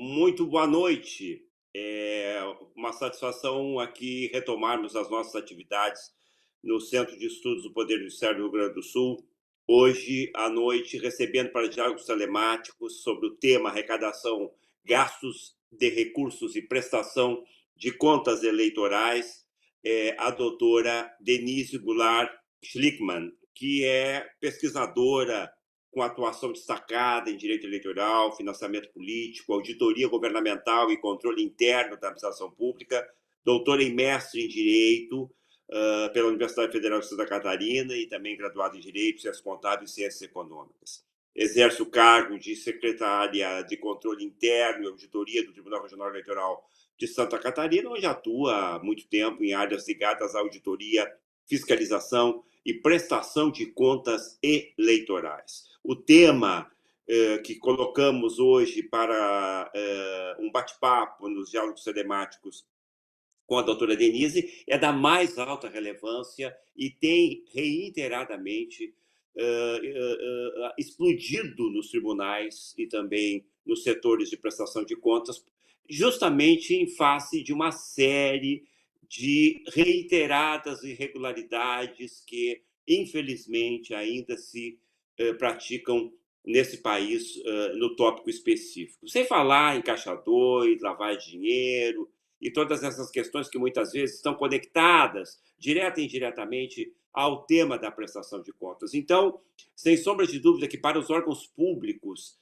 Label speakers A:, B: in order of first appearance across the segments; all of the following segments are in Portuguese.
A: Muito boa noite. É uma satisfação aqui retomarmos as nossas atividades no Centro de Estudos do Poder Judiciário do Rio Grande do Sul. Hoje à noite, recebendo para diálogos telemáticos sobre o tema arrecadação, gastos de recursos e prestação de contas eleitorais, a doutora Denise Goulart Schlickmann, que é pesquisadora com atuação destacada em direito eleitoral, financiamento político, auditoria governamental e controle interno da administração pública, doutora e mestre em direito pela Universidade Federal de Santa Catarina e também graduada em direito, ciências contábeis e ciências econômicas. Exerce o cargo de secretária de controle interno e auditoria do Tribunal Regional Eleitoral de Santa Catarina, onde atua há muito tempo em áreas ligadas à auditoria, fiscalização e prestação de contas eleitorais. O tema que colocamos hoje para um bate-papo nos diálogos telemáticos com a doutora Denise é da mais alta relevância e tem reiteradamente explodido nos tribunais e também nos setores de prestação de contas, justamente em face de uma série de reiteradas irregularidades que, infelizmente, ainda se praticam nesse país no tópico específico. Sem falar em caixa 2, lavagem de dinheiro e todas essas questões que muitas vezes estão conectadas, direta e indiretamente, ao tema da prestação de contas. Então, sem sombra de dúvida que para os órgãos públicos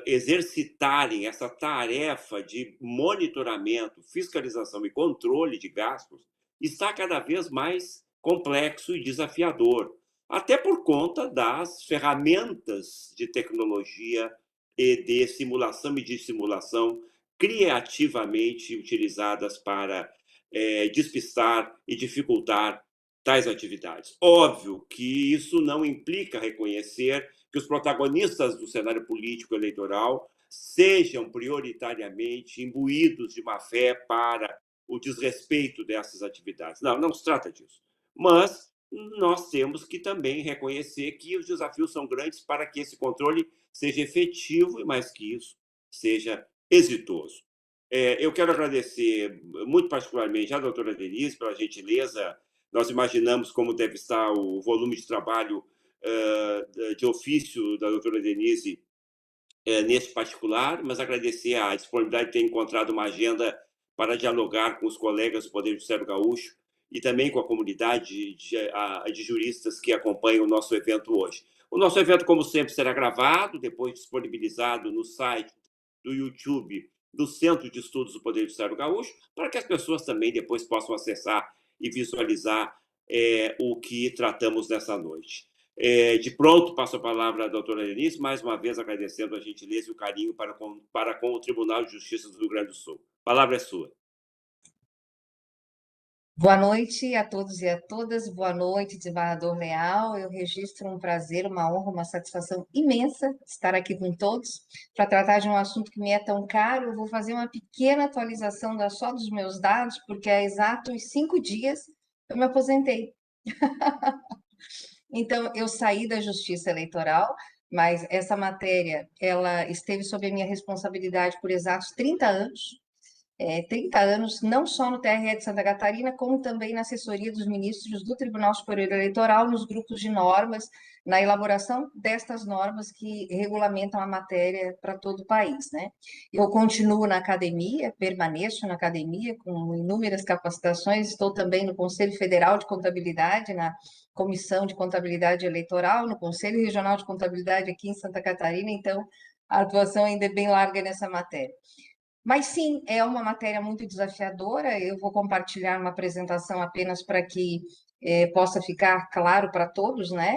A: exercitarem essa tarefa de monitoramento, fiscalização e controle de gastos está cada vez mais complexo e desafiador, até por conta das ferramentas de tecnologia e de simulação e dissimulação criativamente utilizadas para despistar e dificultar tais atividades. Óbvio que isso não implica reconhecer que os protagonistas do cenário político eleitoral sejam prioritariamente imbuídos de má fé para o desrespeito dessas atividades. Não, não se trata disso. Mas nós temos que também reconhecer que os desafios são grandes para que esse controle seja efetivo e, mais que isso, seja exitoso. Eu quero agradecer muito particularmente à doutora Denise pela gentileza. Nós imaginamos como deve estar o volume de trabalho de ofício da doutora Denise nesse particular, mas agradecer a disponibilidade de ter encontrado uma agenda para dialogar com os colegas do Poder Judiciário Gaúcho e também com a comunidade de juristas que acompanham o nosso evento hoje. O nosso evento, como sempre, será gravado, depois disponibilizado no site do YouTube do Centro de Estudos do Poder Judiciário Gaúcho, para que as pessoas também depois possam acessar e visualizar o que tratamos nessa noite. De pronto, passo a palavra à doutora Denise, mais uma vez agradecendo a gentileza e o carinho para com o Tribunal de Justiça do Rio Grande do Sul. A palavra é sua.
B: Boa noite a todos e a todas. Boa noite, desembargador Leal. Eu registro um prazer, uma honra, uma satisfação imensa estar aqui com todos para tratar de um assunto que me é tão caro. Eu vou fazer uma pequena atualização só dos meus dados, porque há exatos 5 dias eu me aposentei. Então, eu saí da Justiça Eleitoral, mas essa matéria ela esteve sob a minha responsabilidade por exatos 30 anos. 30 anos, não só no TRE de Santa Catarina, como também na assessoria dos ministros do Tribunal Superior Eleitoral, nos grupos de normas, na elaboração destas normas que regulamentam a matéria para todo o país, né? Eu continuo na academia, permaneço na academia com inúmeras capacitações, estou também no Conselho Federal de Contabilidade, na Comissão de Contabilidade Eleitoral, no Conselho Regional de Contabilidade aqui em Santa Catarina, então a atuação ainda é bem larga nessa matéria. Mas sim, é uma matéria muito desafiadora. Eu vou compartilhar uma apresentação apenas para que possa ficar claro para todos, né?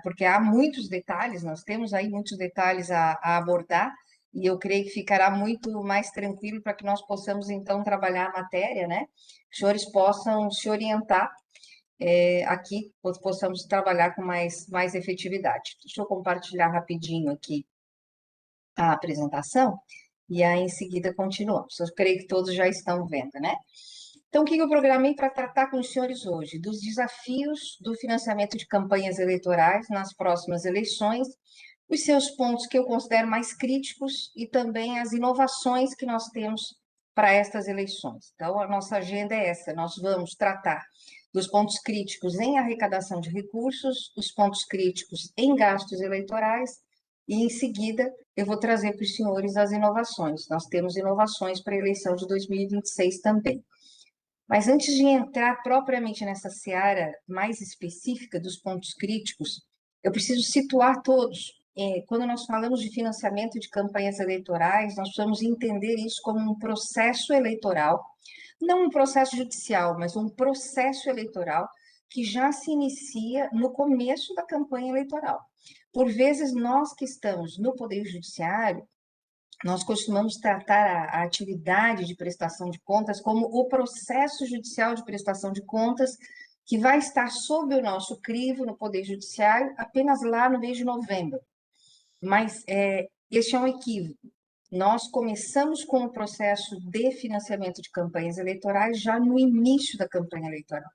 B: Porque há muitos detalhes, nós temos aí muitos detalhes a abordar, e eu creio que ficará muito mais tranquilo para que nós possamos, então, trabalhar a matéria, né? Os senhores possam se orientar aqui, possamos trabalhar com mais efetividade. Deixa eu compartilhar rapidinho aqui a apresentação. E aí, em seguida, continuamos. Eu creio que todos já estão vendo, né? Então, o que eu programei para tratar com os senhores hoje? Dos desafios do financiamento de campanhas eleitorais nas próximas eleições, os seus pontos que eu considero mais críticos e também as inovações que nós temos para estas eleições. Então, a nossa agenda é essa: nós vamos tratar dos pontos críticos em arrecadação de recursos, os pontos críticos em gastos eleitorais, e em seguida eu vou trazer para os senhores as inovações. Nós temos inovações para a eleição de 2026 também. Mas antes de entrar propriamente nessa seara mais específica dos pontos críticos, eu preciso situar todos. Quando nós falamos de financiamento de campanhas eleitorais, nós precisamos entender isso como um processo eleitoral, não um processo judicial, mas um processo eleitoral que já se inicia no começo da campanha eleitoral. Por vezes, nós que estamos no Poder Judiciário, nós costumamos tratar a atividade de prestação de contas como o processo judicial de prestação de contas, que vai estar sob o nosso crivo no Poder Judiciário apenas lá no mês de novembro. Mas este é um equívoco. Nós começamos com o processo de financiamento de campanhas eleitorais já no início da campanha eleitoral.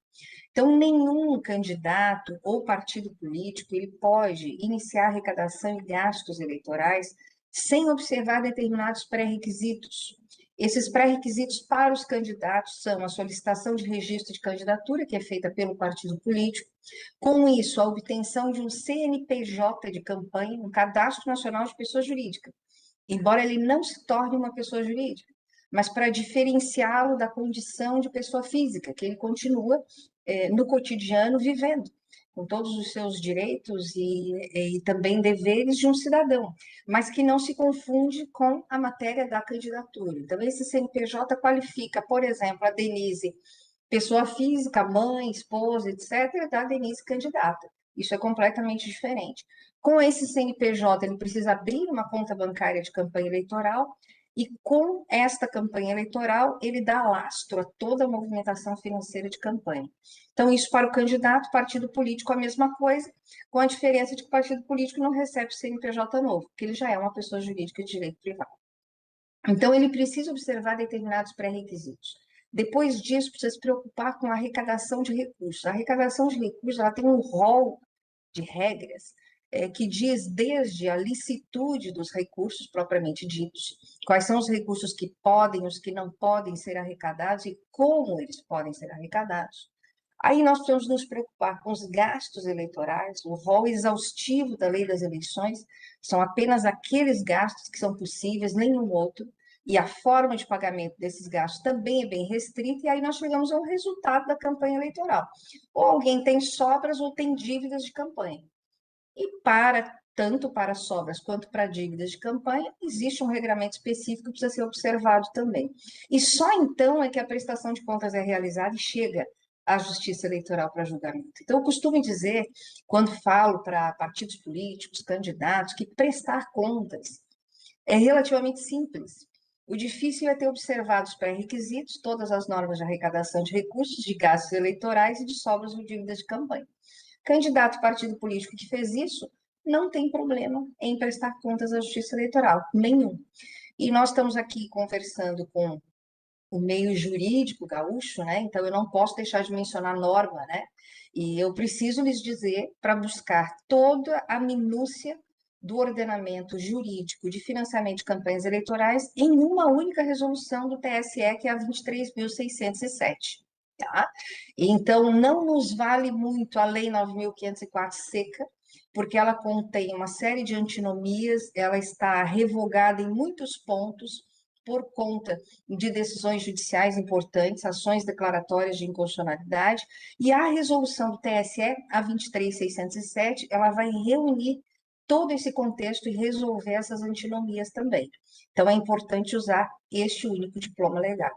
B: Então, nenhum candidato ou partido político ele pode iniciar arrecadação e gastos eleitorais sem observar determinados pré-requisitos. Esses pré-requisitos para os candidatos são a solicitação de registro de candidatura, que é feita pelo partido político, com isso, a obtenção de um CNPJ de campanha, um Cadastro Nacional de Pessoa Jurídica, embora ele não se torne uma pessoa jurídica, mas para diferenciá-lo da condição de pessoa física, que ele continua no cotidiano vivendo, com todos os seus direitos e também deveres de um cidadão, mas que não se confunde com a matéria da candidatura. Então, esse CNPJ qualifica, por exemplo, a Denise, pessoa física, mãe, esposa, etc., da Denise candidata. Isso é completamente diferente. Com esse CNPJ, ele precisa abrir uma conta bancária de campanha eleitoral e com esta campanha eleitoral, ele dá lastro a toda a movimentação financeira de campanha. Então, isso para o candidato, partido político, a mesma coisa, com a diferença de que o partido político não recebe CNPJ novo, porque ele já é uma pessoa jurídica de direito privado. Então, ele precisa observar determinados pré-requisitos. Depois disso, precisa se preocupar com a arrecadação de recursos. A arrecadação de recursos ela tem um rol de regras que diz desde a licitude dos recursos propriamente ditos, quais são os recursos que podem, os que não podem ser arrecadados e como eles podem ser arrecadados. Aí nós precisamos nos preocupar com os gastos eleitorais, o rol exaustivo da lei das eleições, são apenas aqueles gastos que são possíveis, nenhum outro, e a forma de pagamento desses gastos também é bem restrita, e aí nós chegamos ao resultado da campanha eleitoral. Ou alguém tem sobras ou tem dívidas de campanha. E tanto para sobras quanto para dívidas de campanha, existe um regramento específico que precisa ser observado também. E só então é que a prestação de contas é realizada e chega à Justiça Eleitoral para julgamento. Então, eu costumo dizer, quando falo para partidos políticos, candidatos, que prestar contas é relativamente simples. O difícil é ter observado os pré-requisitos, todas as normas de arrecadação de recursos, de gastos eleitorais e de sobras ou dívidas de campanha. Candidato partido político que fez isso não tem problema em prestar contas à Justiça Eleitoral, nenhum. E nós estamos aqui conversando com o meio jurídico gaúcho, né? Então eu não posso deixar de mencionar a norma, né? E eu preciso lhes dizer para buscar toda a minúcia do ordenamento jurídico de financiamento de campanhas eleitorais em uma única resolução do TSE, que é a 23.607. Tá? Então, não nos vale muito a Lei 9.504 seca, porque ela contém uma série de antinomias, ela está revogada em muitos pontos por conta de decisões judiciais importantes, ações declaratórias de inconstitucionalidade, e a resolução do TSE, a 23.607, ela vai reunir todo esse contexto e resolver essas antinomias também. Então, é importante usar este único diploma legal.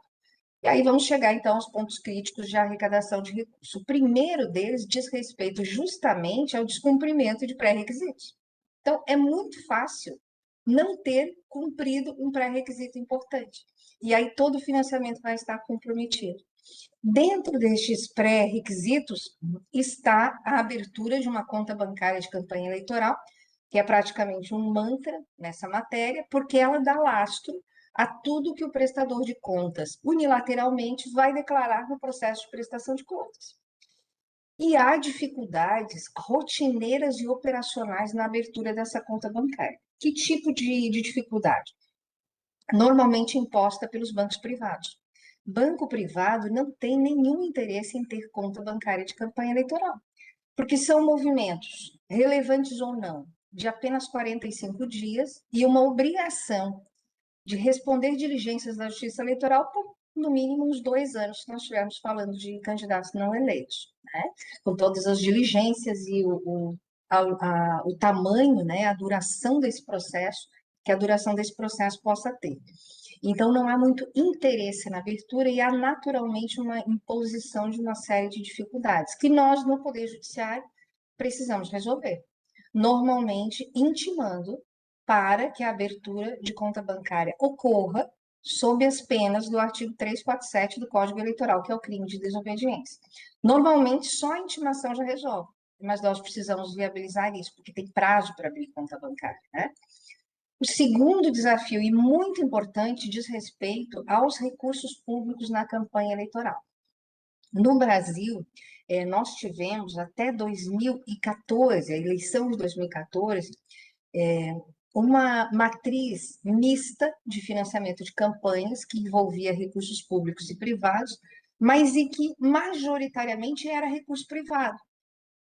B: E aí vamos chegar, então, aos pontos críticos de arrecadação de recursos. O primeiro deles diz respeito justamente ao descumprimento de pré-requisitos. Então, é muito fácil não ter cumprido um pré-requisito importante. E aí todo o financiamento vai estar comprometido. Dentro destes pré-requisitos está a abertura de uma conta bancária de campanha eleitoral, que é praticamente um mantra nessa matéria, porque ela dá lastro a tudo que o prestador de contas unilateralmente vai declarar no processo de prestação de contas. E há dificuldades rotineiras e operacionais na abertura dessa conta bancária. Que tipo de dificuldade? Normalmente imposta pelos bancos privados. Banco privado não tem nenhum interesse em ter conta bancária de campanha eleitoral, porque são movimentos, relevantes ou não, de apenas 45 dias e uma obrigação de responder diligências da Justiça Eleitoral por, no mínimo, uns 2 anos, se nós estivermos falando de candidatos não eleitos, né? Com todas as diligências e o tamanho, né, a duração desse processo, que a duração desse processo possa ter. Então, não há muito interesse na abertura e há naturalmente uma imposição de uma série de dificuldades que nós, no Poder Judiciário, precisamos resolver. Normalmente, intimando para que a abertura de conta bancária ocorra sob as penas do artigo 347 do Código Eleitoral, que é o crime de desobediência. Normalmente, só a intimação já resolve, mas nós precisamos viabilizar isso, porque tem prazo para abrir conta bancária, né? O segundo desafio, e muito importante, diz respeito aos recursos públicos na campanha eleitoral. No Brasil, nós tivemos até 2014, a eleição de 2014, uma matriz mista de financiamento de campanhas que envolvia recursos públicos e privados, mas e que majoritariamente era recurso privado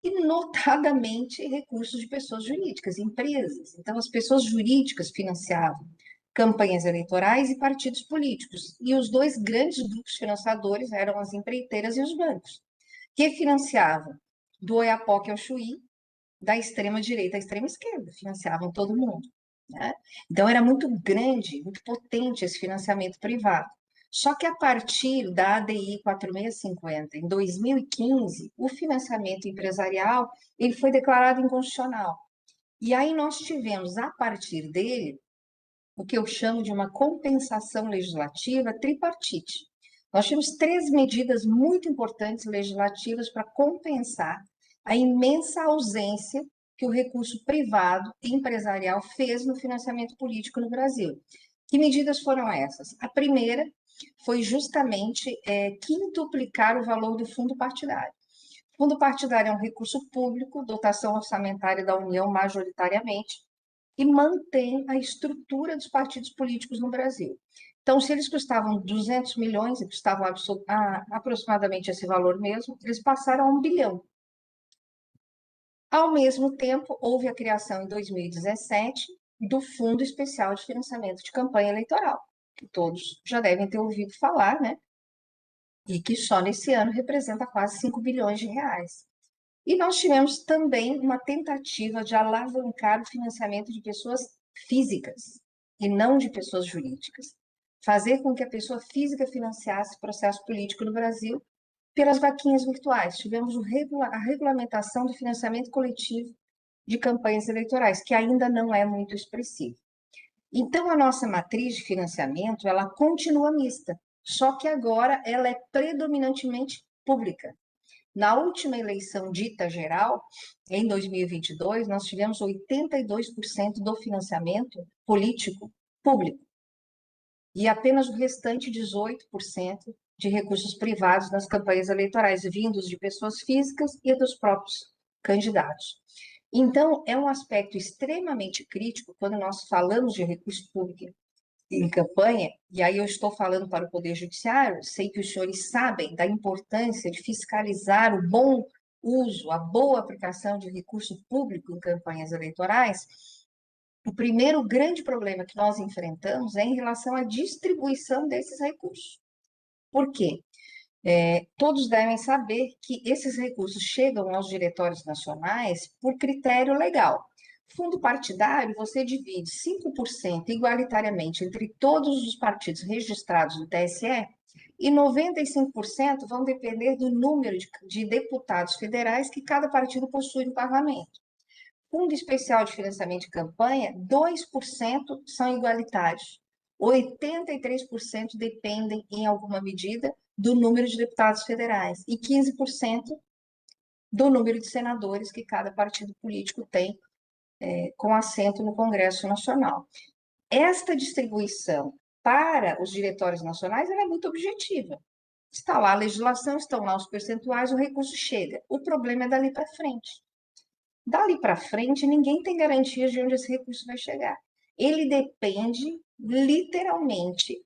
B: e notadamente recursos de pessoas jurídicas, empresas. Então, as pessoas jurídicas financiavam campanhas eleitorais e partidos políticos. E os dois grandes grupos financiadores eram as empreiteiras e os bancos, que financiavam do Oiapoque ao Chuí, da extrema direita à extrema esquerda, financiavam todo mundo, né? Então, era muito grande, muito potente esse financiamento privado. Só que a partir da ADI 4650, em 2015, o financiamento empresarial ele foi declarado inconstitucional. E aí nós tivemos, a partir dele, o que eu chamo de uma compensação legislativa tripartite. Nós tivemos 3 medidas muito importantes legislativas para compensar a imensa ausência que o recurso privado e empresarial fez no financiamento político no Brasil. Que medidas foram essas? A primeira foi justamente quintuplicar o valor do fundo partidário. O fundo partidário é um recurso público, dotação orçamentária da União majoritariamente, e mantém a estrutura dos partidos políticos no Brasil. Então, se eles custavam 200 milhões, e custavam aproximadamente esse valor mesmo, eles passaram a 1 bilhão. Ao mesmo tempo, houve a criação em 2017 do Fundo Especial de Financiamento de Campanha Eleitoral, que todos já devem ter ouvido falar, né? E que só nesse ano representa quase 5 bilhões de reais. E nós tivemos também uma tentativa de alavancar o financiamento de pessoas físicas e não de pessoas jurídicas. Fazer com que a pessoa física financiasse o processo político no Brasil pelas vaquinhas virtuais. Tivemos a regulamentação do financiamento coletivo de campanhas eleitorais, que ainda não é muito expressivo. Então, a nossa matriz de financiamento, ela continua mista, só que agora ela é predominantemente pública. Na última eleição dita geral, em 2022, nós tivemos 82% do financiamento político público e apenas o restante 18% de recursos privados nas campanhas eleitorais, vindos de pessoas físicas e dos próprios candidatos. Então, é um aspecto extremamente crítico quando nós falamos de recurso público em campanha, e aí eu estou falando para o Poder Judiciário, sei que os senhores sabem da importância de fiscalizar o bom uso, a boa aplicação de recurso público em campanhas eleitorais. O primeiro grande problema que nós enfrentamos é em relação à distribuição desses recursos. Por quê? Todos devem saber que esses recursos chegam aos diretórios nacionais por critério legal. Fundo partidário, você divide 5% igualitariamente entre todos os partidos registrados no TSE e 95% vão depender do número de deputados federais que cada partido possui no parlamento. Fundo especial de financiamento de campanha, 2% são igualitários. 83% dependem, em alguma medida, do número de deputados federais e 15% do número de senadores que cada partido político tem com assento no Congresso Nacional. Esta distribuição para os diretórios nacionais é muito objetiva. Está lá a legislação, estão lá os percentuais, o recurso chega. O problema é dali para frente. Dali para frente, ninguém tem garantias de onde esse recurso vai chegar. Ele depende literalmente,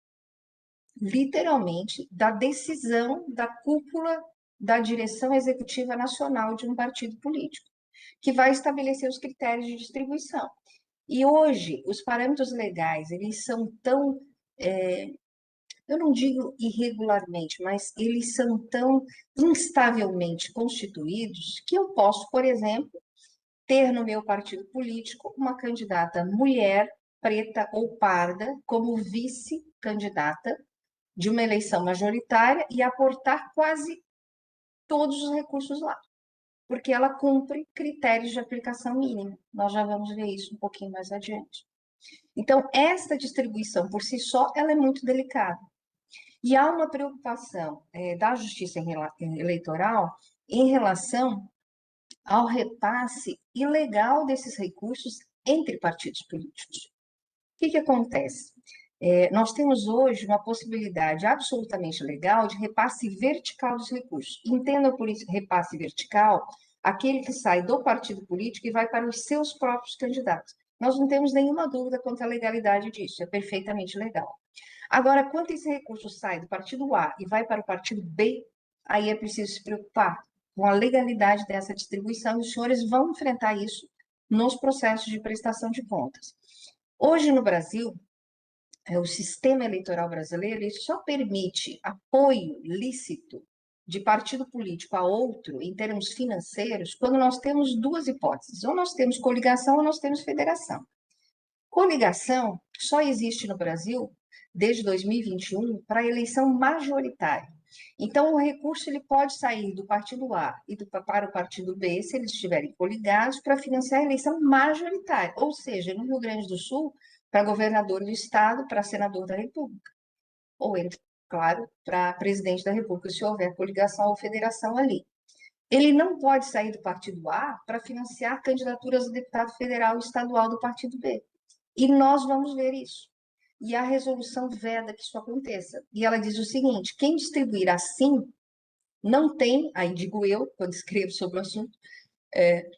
B: da decisão da cúpula da direção executiva nacional de um partido político, que vai estabelecer os critérios de distribuição. E hoje, os parâmetros legais, eles são tão, eu não digo irregularmente, mas eles são tão instavelmente constituídos que eu posso, por exemplo, ter no meu partido político uma candidata mulher, preta ou parda, como vice-candidata de uma eleição majoritária e aportar quase todos os recursos lá, porque ela cumpre critérios de aplicação mínima. Nós já vamos ver isso um pouquinho mais adiante. Então, esta distribuição por si só, ela é muito delicada. E há uma preocupação da Justiça Eleitoral em relação ao repasse ilegal desses recursos entre partidos políticos. O que acontece? Nós temos hoje uma possibilidade absolutamente legal de repasse vertical dos recursos. Entenda por isso repasse vertical aquele que sai do partido político e vai para os seus próprios candidatos. Nós não temos nenhuma dúvida quanto à legalidade disso, é perfeitamente legal. Agora, quando esse recurso sai do partido A e vai para o partido B, aí é preciso se preocupar com a legalidade dessa distribuição, e os senhores vão enfrentar isso nos processos de prestação de contas. Hoje, no Brasil, o sistema eleitoral brasileiro ele só permite apoio lícito de partido político a outro, em termos financeiros, quando nós temos duas hipóteses. Ou nós temos coligação ou nós temos federação. Coligação só existe no Brasil, desde 2021, para a eleição majoritária. Então, o recurso ele pode sair do partido A e para o partido B, se eles estiverem coligados, para financiar a eleição majoritária. Ou seja, no Rio Grande do Sul, para governador do estado, para senador da República. Ou, claro, para presidente da República, se houver coligação ou federação ali. Ele não pode sair do partido A para financiar candidaturas a deputado federal e estadual do partido B. E nós vamos ver isso. E a resolução veda que isso aconteça. E ela diz o seguinte: quem distribuir assim não tem, aí digo eu, quando escrevo sobre o assunto,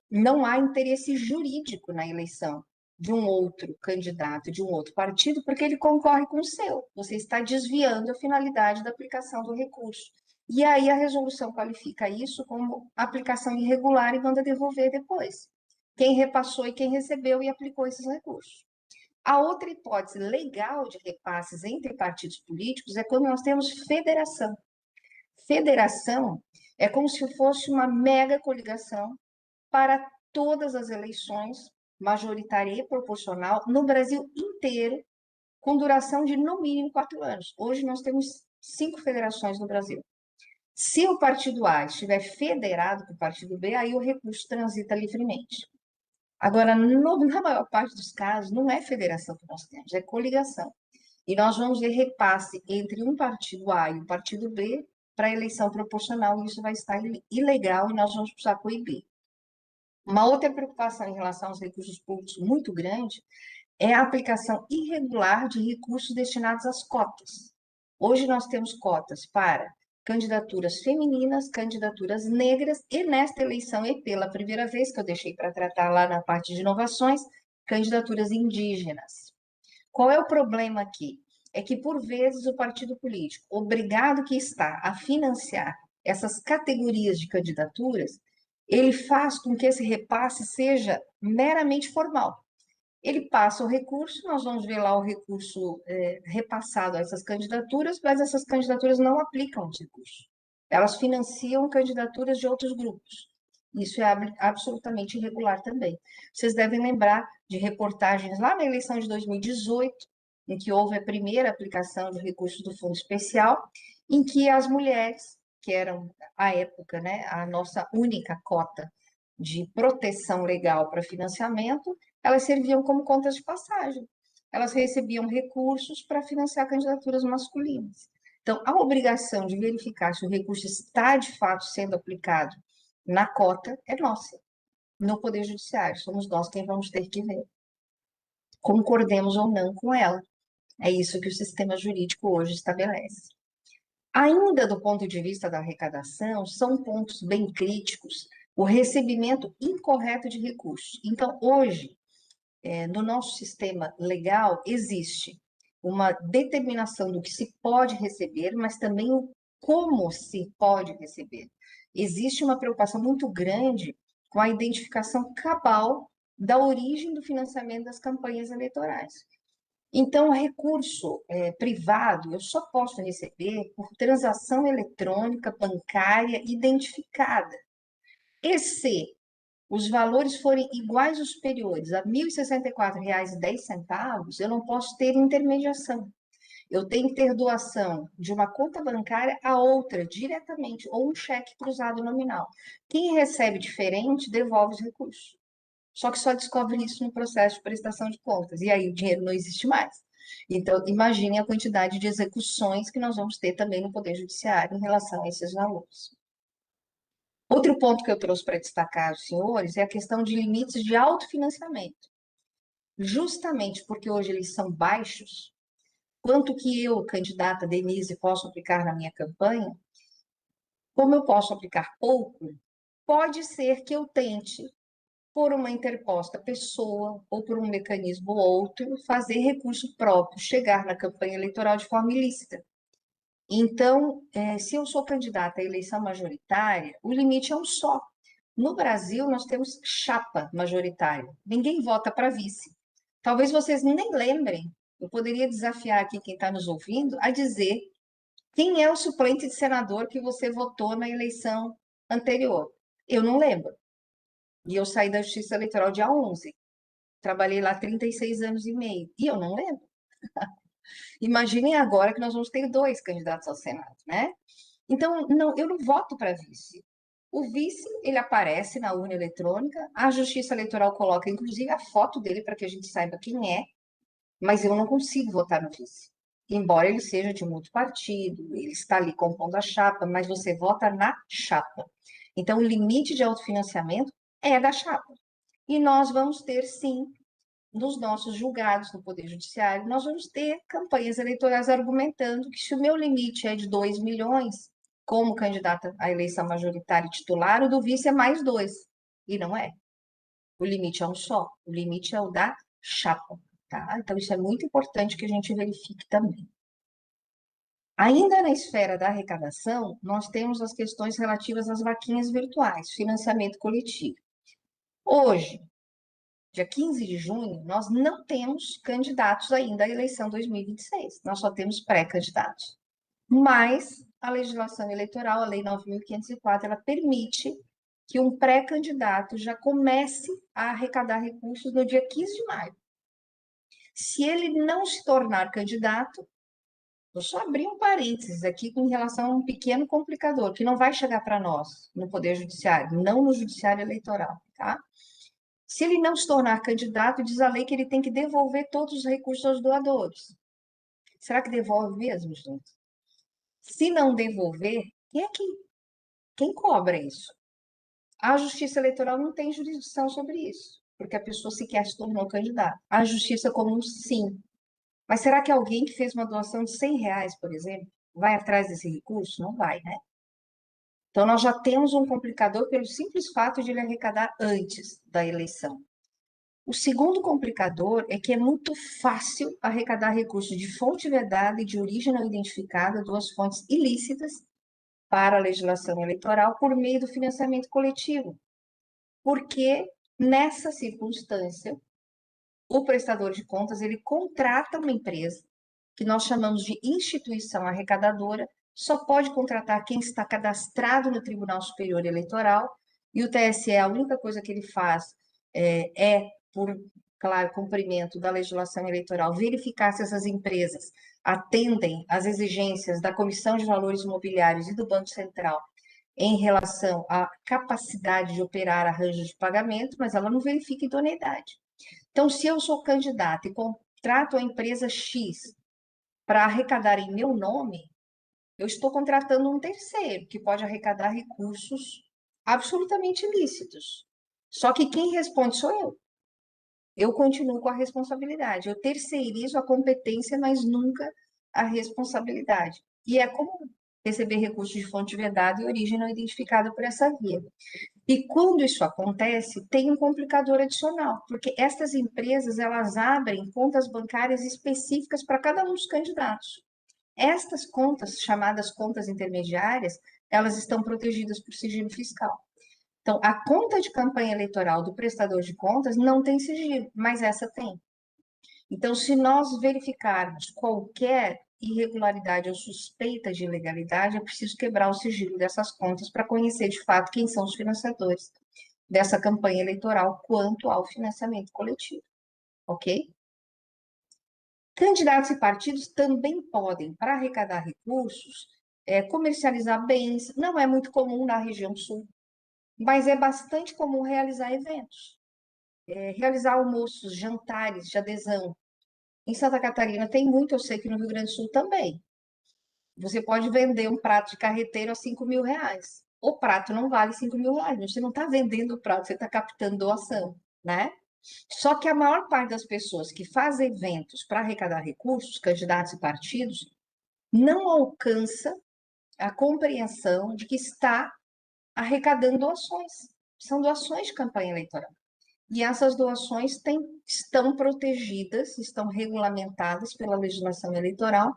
B: não há interesse jurídico na eleição de um outro candidato, de um outro partido, porque ele concorre com o seu. Você está desviando a finalidade da aplicação do recurso. E aí a resolução qualifica isso como aplicação irregular e manda devolver depois. Quem repassou e quem recebeu e aplicou esses recursos. A outra hipótese legal de repasses entre partidos políticos é quando nós temos federação. Federação é como se fosse uma mega coligação para todas as eleições, majoritária e proporcional, no Brasil inteiro, com duração de no mínimo 4 anos. Hoje nós temos 5 federações no Brasil. Se o partido A estiver federado com o partido B, aí o recurso transita livremente. Agora, na maior parte dos casos, não é federação que nós temos, é coligação. E nós vamos ver repasse entre um partido A e o partido B para a eleição proporcional, e isso vai estar ilegal e nós vamos precisar coibir. Uma outra preocupação em relação aos recursos públicos muito grande é a aplicação irregular de recursos destinados às cotas. Hoje nós temos cotas para candidaturas femininas, candidaturas negras e nesta eleição, e pela primeira vez que eu deixei para tratar lá na parte de inovações, candidaturas indígenas. Qual é o problema aqui? É que, por vezes, o partido político, obrigado que está a financiar essas categorias de candidaturas, ele faz com que esse repasse seja meramente formal. Ele passa o recurso, nós vamos ver lá o recurso repassado a essas candidaturas, mas essas candidaturas não aplicam os recursos. Elas financiam candidaturas de outros grupos. Isso é absolutamente irregular também. Vocês devem lembrar de reportagens lá na eleição de 2018, em que houve a primeira aplicação de recursos do Fundo Especial, em que as mulheres, que eram, à época, né, a nossa única cota de proteção legal para financiamento, elas serviam como contas de passagem. Elas recebiam recursos para financiar candidaturas masculinas. Então, a obrigação de verificar se o recurso está, de fato, sendo aplicado na cota é nossa, no Poder Judiciário. Somos nós quem vamos ter que ver. Concordemos ou não com ela. É isso que o sistema jurídico hoje estabelece. Ainda do ponto de vista da arrecadação, são pontos bem críticos o recebimento incorreto de recursos. Então, hoje, no nosso sistema legal, existe uma determinação do que se pode receber, mas também o como se pode receber. Existe uma preocupação muito grande com a identificação cabal da origem do financiamento das campanhas eleitorais. Então, recurso privado eu só posso receber por transação eletrônica bancária identificada. E se os valores forem iguais ou superiores a R$ 1.064,10, eu não posso ter intermediação. Eu tenho que ter doação de uma conta bancária a outra, diretamente, ou um cheque cruzado nominal. Quem recebe diferente, devolve os recursos. Só que só descobre isso no processo de prestação de contas. E aí o dinheiro não existe mais. Então, imagine a quantidade de execuções que nós vamos ter também no Poder Judiciário em relação a esses valores. Outro ponto que eu trouxe para destacar aos senhores é a questão de limites de autofinanciamento. Justamente porque hoje eles são baixos, quanto que eu, candidata Denise, posso aplicar na minha campanha, como eu posso aplicar pouco, pode ser que eu tente, por uma interposta pessoa ou por um mecanismo ou outro, fazer recurso próprio, chegar na campanha eleitoral de forma ilícita. Então, se eu sou candidata à eleição majoritária, o limite é um só. No Brasil, nós temos chapa majoritária. Ninguém vota para vice. Talvez vocês nem lembrem. Eu poderia desafiar aqui quem está nos ouvindo a dizer quem é o suplente de senador que você votou na eleição anterior. Eu não lembro. E eu saí da Justiça Eleitoral dia 11. Trabalhei lá 36 anos e meio. E eu não lembro. Imaginem agora que nós vamos ter 2 candidatos ao Senado, né? Então, não, eu não voto para vice. O vice, ele aparece na urna eletrônica, a Justiça Eleitoral coloca, inclusive, a foto dele para que a gente saiba quem é, mas eu não consigo votar no vice. Embora ele seja de um outro partido, ele está ali compondo a chapa, mas você vota na chapa. Então, o limite de autofinanciamento é da chapa. E nós vamos ter, sim, nos nossos julgados no Poder Judiciário, nós vamos ter campanhas eleitorais argumentando que se o meu limite é de 2 milhões, como candidata à eleição majoritária titular, o do vice é mais 2. E não é. O limite é um só. O limite é o da chapa. Tá? Então, isso é muito importante que a gente verifique também. Ainda na esfera da arrecadação, nós temos as questões relativas às vaquinhas virtuais, financiamento coletivo. Hoje, dia 15 de junho, nós não temos candidatos ainda à eleição 2026, nós só temos pré-candidatos. Mas a legislação eleitoral, a Lei 9.504, ela permite que um pré-candidato já comece a arrecadar recursos no dia 15 de maio. Se ele não se tornar candidato, vou só abrir um parênteses aqui em relação a um pequeno complicador, que não vai chegar para nós no Poder Judiciário, não no Judiciário Eleitoral, tá? Se ele não se tornar candidato, diz a lei que ele tem que devolver todos os recursos aos doadores. Será que devolve mesmo, gente? Se não devolver, quem cobra isso? A Justiça Eleitoral não tem jurisdição sobre isso, porque a pessoa sequer se tornou candidata. A Justiça Comum, sim. Mas será que alguém que fez uma doação de R$ 100, por exemplo, vai atrás desse recurso? Não vai, né? Então, nós já temos um complicador pelo simples fato de ele arrecadar antes da eleição. O segundo complicador é que é muito fácil arrecadar recursos de fonte vedada e de origem não identificada, 2 fontes ilícitas, para a legislação eleitoral por meio do financiamento coletivo. Porque, nessa circunstância, o prestador de contas, ele contrata uma empresa, que nós chamamos de instituição arrecadadora, só pode contratar quem está cadastrado no Tribunal Superior Eleitoral, e o TSE, a única coisa que ele faz por, claro, cumprimento da legislação eleitoral, verificar se essas empresas atendem às exigências da Comissão de Valores Imobiliários e do Banco Central em relação à capacidade de operar arranjos de pagamento, mas ela não verifica idoneidade. Então, se eu sou candidata e contrato a empresa X para arrecadar em meu nome, eu estou contratando um terceiro que pode arrecadar recursos absolutamente ilícitos. Só que quem responde sou eu. Eu continuo com a responsabilidade. Eu terceirizo a competência, mas nunca a responsabilidade. E é comum. receber recursos de fonte vedada e origem não identificada por essa via. E quando isso acontece, tem um complicador adicional, porque estas empresas, elas abrem contas bancárias específicas para cada um dos candidatos. Estas contas, chamadas contas intermediárias, elas estão protegidas por sigilo fiscal. Então, a conta de campanha eleitoral do prestador de contas não tem sigilo, mas essa tem. Então, se nós verificarmos qualquer irregularidade ou suspeita de ilegalidade, é preciso quebrar o sigilo dessas contas para conhecer de fato quem são os financiadores dessa campanha eleitoral quanto ao financiamento coletivo, ok? Candidatos e partidos também podem, para arrecadar recursos, comercializar bens. Não é muito comum na região sul, mas é bastante comum realizar eventos, realizar almoços, jantares de adesão. Em Santa Catarina tem muito, eu sei que no Rio Grande do Sul também. Você pode vender um prato de carreteiro a 5 mil reais. O prato não vale 5 mil reais, você não está vendendo o prato, você está captando doação, né? Só que a maior parte das pessoas que fazem eventos para arrecadar recursos, candidatos e partidos, não alcança a compreensão de que está arrecadando doações. São doações de campanha eleitoral. E essas doações estão protegidas, estão regulamentadas pela legislação eleitoral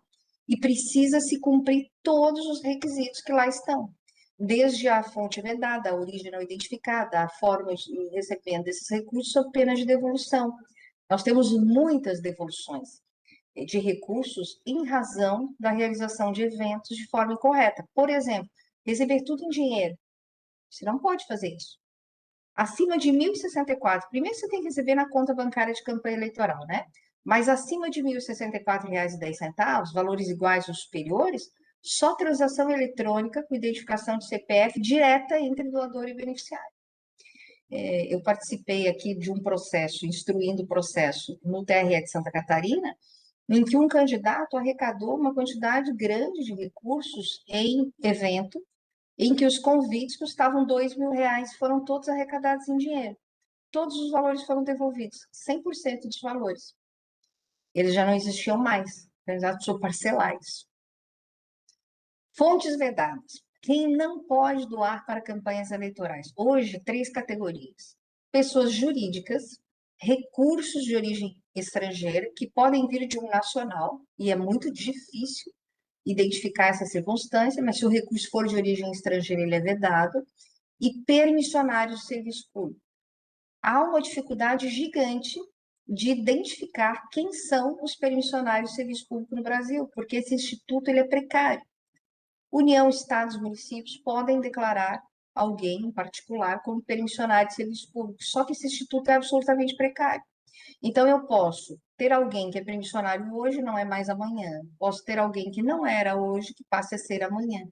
B: e precisa se cumprir todos os requisitos que lá estão. Desde a fonte vedada, a origem não identificada, a forma de recebendo esses recursos sob pena de devolução. Nós temos muitas devoluções de recursos em razão da realização de eventos de forma incorreta. Por exemplo, receber tudo em dinheiro. Você não pode fazer isso. Acima de 1.064, primeiro você tem que receber na conta bancária de campanha eleitoral, né? Mas acima de R$ 1.064,10, valores iguais ou superiores, só transação eletrônica com identificação de CPF direta entre doador e beneficiário. Eu participei aqui de um processo, instruindo o processo no TRE de Santa Catarina, em que um candidato arrecadou uma quantidade grande de recursos em evento, em que os convites custavam R$ 2.000, foram todos arrecadados em dinheiro. Todos os valores foram devolvidos, 100% dos valores. Eles já não existiam mais, o candidato precisou parcelar isso. Fontes vedadas. Quem não pode doar para campanhas eleitorais? Hoje, 3 categorias. Pessoas jurídicas, recursos de origem estrangeira, que podem vir de um nacional, e é muito difícil identificar essa circunstância, mas se o recurso for de origem estrangeira, ele é vedado, e permissionários de serviço público. Há uma dificuldade gigante de identificar quem são os permissionários de serviço público no Brasil, porque esse instituto ele é precário. União, estados, municípios podem declarar alguém em particular como permissionário de serviço público, só que esse instituto é absolutamente precário. Então, eu posso ter alguém que é permissionário hoje, não é mais amanhã. Posso ter alguém que não era hoje, que passe a ser amanhã.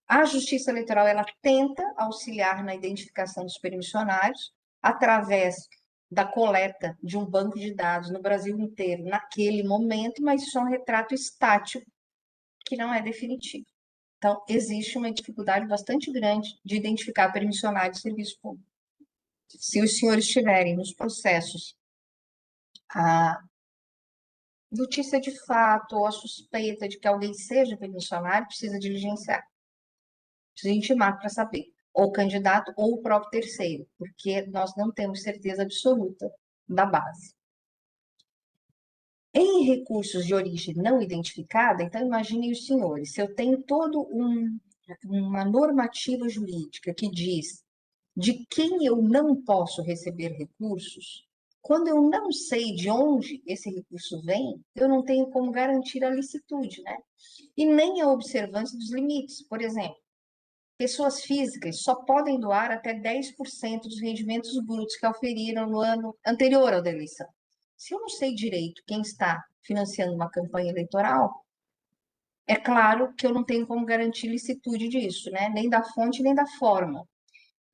B: A Justiça Eleitoral, ela tenta auxiliar na identificação dos permissionários através da coleta de um banco de dados no Brasil inteiro, naquele momento, mas isso é um retrato estático, que não é definitivo. Então, existe uma dificuldade bastante grande de identificar permissionários de serviço público. Se os senhores tiverem nos processos a notícia de fato ou a suspeita de que alguém seja permissionário, precisa diligenciar. Precisa intimar para saber. Ou o candidato ou o próprio terceiro, porque nós não temos certeza absoluta da base. Em recursos de origem não identificada, então imaginem os senhores, se eu tenho toda uma normativa jurídica que diz de quem eu não posso receber recursos, quando eu não sei de onde esse recurso vem, eu não tenho como garantir a licitude, né? E nem a observância dos limites. Por exemplo, pessoas físicas só podem doar até 10% dos rendimentos brutos que auferiram no ano anterior ao da eleição. Se eu não sei direito quem está financiando uma campanha eleitoral, é claro que eu não tenho como garantir licitude disso, né? Nem da fonte, nem da forma.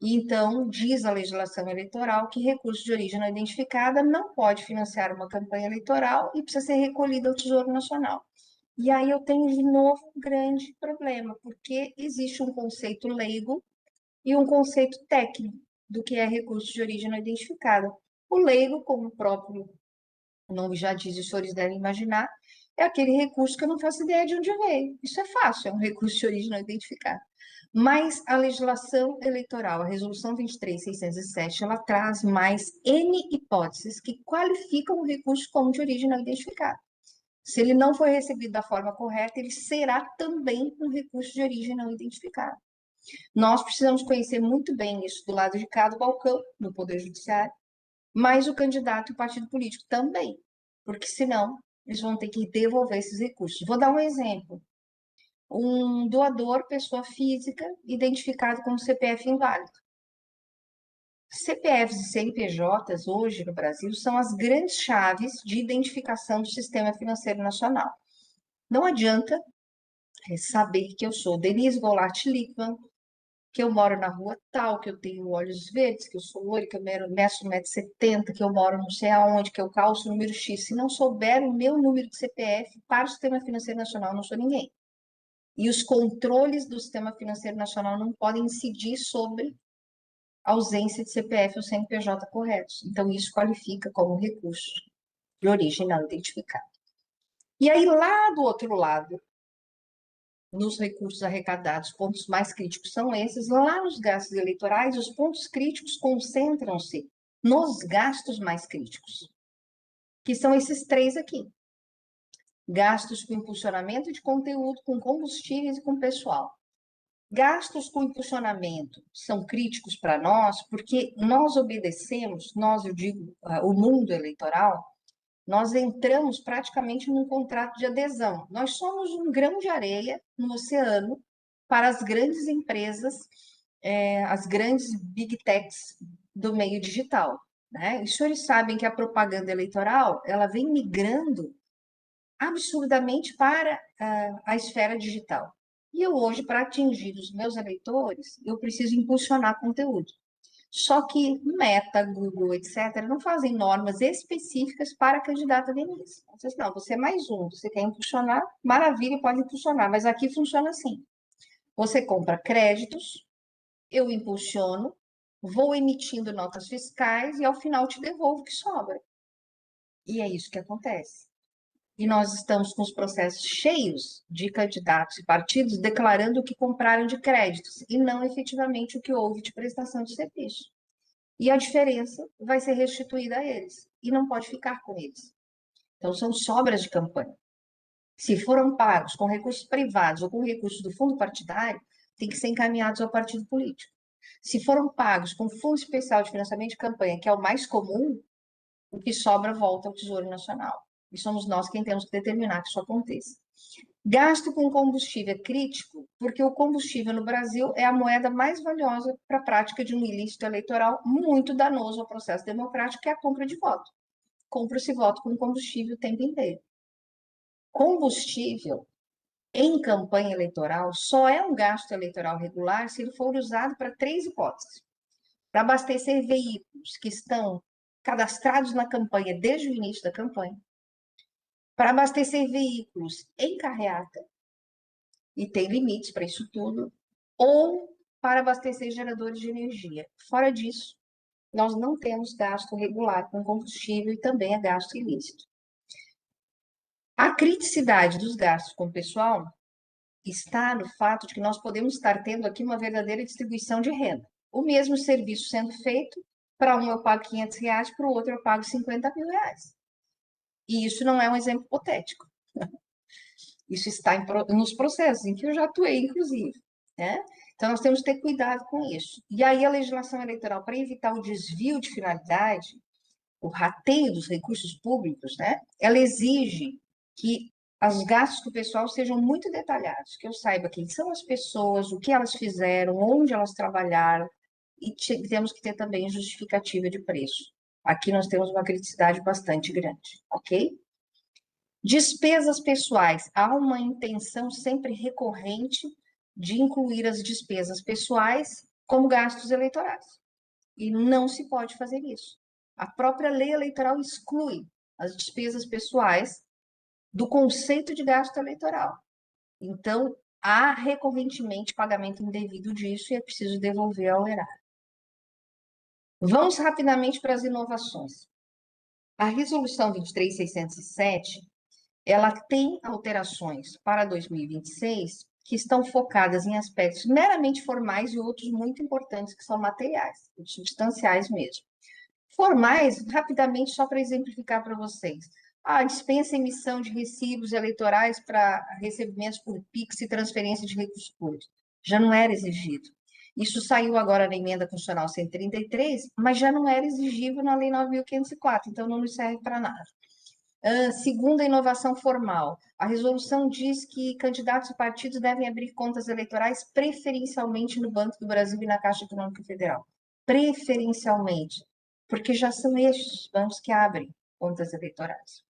B: E então, diz a legislação eleitoral que recurso de origem não identificada não pode financiar uma campanha eleitoral e precisa ser recolhido ao Tesouro Nacional. E aí eu tenho de novo um grande problema, porque existe um conceito leigo e um conceito técnico do que é recurso de origem não identificada. O leigo, como o próprio nome já diz, os senhores devem imaginar, é aquele recurso que eu não faço ideia de onde veio. Isso é fácil, é um recurso de origem não identificada. Mas a legislação eleitoral, a Resolução 23.607, ela traz mais N hipóteses que qualificam o recurso como de origem não identificada. Se ele não foi recebido da forma correta, ele será também um recurso de origem não identificada. Nós precisamos conhecer muito bem isso do lado de cada balcão no Poder Judiciário, mas o candidato e o partido político também, porque senão eles vão ter que devolver esses recursos. Vou dar um exemplo. Um doador, pessoa física, identificado como CPF inválido. CPFs e CNPJs, hoje no Brasil, são as grandes chaves de identificação do sistema financeiro nacional. Não adianta saber que eu sou Denise Goulart Lickman, que eu moro na rua tal, que eu tenho olhos verdes, que eu sou loira, que eu meço 1,70 m, que eu moro não sei aonde, que eu calço o número X. Se não souber o meu número de CPF para o sistema financeiro nacional, eu não sou ninguém. E os controles do sistema financeiro nacional não podem incidir sobre a ausência de CPF ou CNPJ corretos. Então, isso qualifica como recurso de origem não identificada. E aí, lá do outro lado, nos recursos arrecadados, pontos mais críticos são esses. Lá nos gastos eleitorais, os pontos críticos concentram-se nos gastos mais críticos, que são esses três aqui. Gastos com impulsionamento de conteúdo, com combustíveis e com pessoal. Gastos com impulsionamento são críticos para nós porque nós obedecemos, nós, eu digo, o mundo eleitoral, nós entramos praticamente num contrato de adesão. Nós somos um grão de areia no oceano para as grandes empresas, as grandes big techs do meio digital, né? Os senhores sabem que a propaganda eleitoral, ela vem migrando absurdamente para a esfera digital. E eu hoje, para atingir os meus eleitores, eu preciso impulsionar conteúdo. Só que Meta, Google, etc., não fazem normas específicas para a candidata Denise. Vocês não, você é mais um, você quer impulsionar, maravilha, pode impulsionar, mas aqui funciona assim. Você compra créditos, eu impulsiono, vou emitindo notas fiscais e ao final te devolvo o que sobra. E é isso que acontece. E nós estamos com os processos cheios de candidatos e partidos declarando o que compraram de créditos e não efetivamente o que houve de prestação de serviço. E a diferença vai ser restituída a eles e não pode ficar com eles. Então, são sobras de campanha. Se foram pagos com recursos privados ou com recursos do fundo partidário, tem que ser encaminhados ao partido político. Se foram pagos com fundo especial de financiamento de campanha, que é o mais comum, o que sobra volta ao Tesouro Nacional. E somos nós quem temos que determinar que isso aconteça. Gasto com combustível é crítico, porque o combustível no Brasil é a moeda mais valiosa para a prática de um ilícito eleitoral muito danoso ao processo democrático, que é a compra de voto. Compra-se voto com combustível o tempo inteiro. Combustível em campanha eleitoral só é um gasto eleitoral regular se ele for usado para três hipóteses. Para abastecer veículos que estão cadastrados na campanha desde o início da campanha, para abastecer veículos em carreata, e tem limites para isso tudo, ou para abastecer geradores de energia. Fora disso, nós não temos gasto regular com combustível e também é gasto ilícito. A criticidade dos gastos com o pessoal está no fato de que nós podemos estar tendo aqui uma verdadeira distribuição de renda. O mesmo serviço sendo feito, para um eu pago R$ 500, para o outro eu pago R$ 50 mil. E isso não é um exemplo hipotético. Isso está nos processos em que eu já atuei, inclusive, né? Então, nós temos que ter cuidado com isso. E aí, a legislação eleitoral, para evitar o desvio de finalidade, o rateio dos recursos públicos, né? Ela exige que os gastos do pessoal sejam muito detalhados, que eu saiba quem são as pessoas, o que elas fizeram, onde elas trabalharam, e temos que ter também justificativa de preço. Aqui nós temos uma criticidade bastante grande, ok? Despesas pessoais. Há uma intenção sempre recorrente de incluir as despesas pessoais como gastos eleitorais. E não se pode fazer isso. A própria lei eleitoral exclui as despesas pessoais do conceito de gasto eleitoral. Então, há recorrentemente pagamento indevido disso e é preciso devolver ao erário. Vamos rapidamente para as inovações. A Resolução 23.607 ela tem alterações para 2026 que estão focadas em aspectos meramente formais e outros muito importantes que são materiais, substanciais mesmo. Formais, rapidamente, só para exemplificar para vocês. Dispensa emissão de recibos eleitorais para recebimentos por Pix e transferência de recursos públicos. Já não era exigido. Isso saiu agora na emenda constitucional 133, mas já não era exigível na lei 9.504, então não nos serve para nada. Segunda inovação formal, a resolução diz que candidatos e partidos devem abrir contas eleitorais preferencialmente no Banco do Brasil e na Caixa Econômica Federal. Preferencialmente, porque já são estes bancos que abrem contas eleitorais.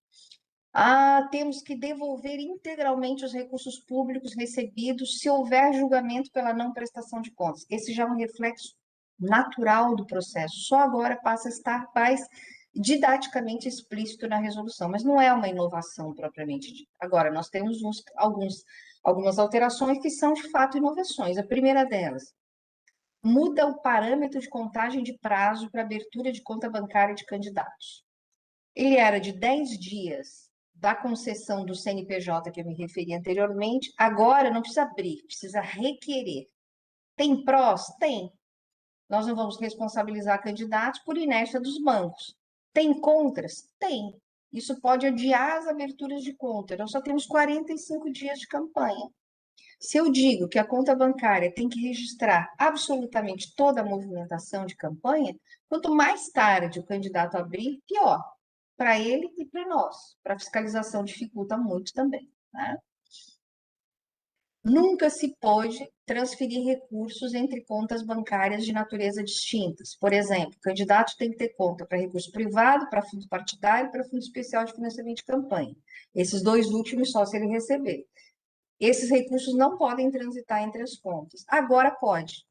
B: Temos que devolver integralmente os recursos públicos recebidos se houver julgamento pela não prestação de contas. Esse já é um reflexo natural do processo, só agora passa a estar mais didaticamente explícito na resolução, mas não é uma inovação propriamente dita. Agora, nós temos algumas alterações que são, de fato, inovações. A primeira delas, muda o parâmetro de contagem de prazo para abertura de conta bancária de candidatos. Ele era de 10 dias da concessão do CNPJ que eu me referi anteriormente, agora não precisa abrir, precisa requerer. Tem prós? Tem. Nós não vamos responsabilizar candidatos por inércia dos bancos. Tem contras? Tem. Isso pode adiar as aberturas de conta. Nós só temos 45 dias de campanha. Se eu digo que a conta bancária tem que registrar absolutamente toda a movimentação de campanha, quanto mais tarde o candidato abrir, pior. Para ele e para nós. Para a fiscalização dificulta muito também, né? Nunca se pode transferir recursos entre contas bancárias de natureza distintas. Por exemplo, o candidato tem que ter conta para recurso privado, para fundo partidário e para fundo especial de financiamento de campanha. Esses dois últimos só se ele receber. Esses recursos não podem transitar entre as contas. Agora pode.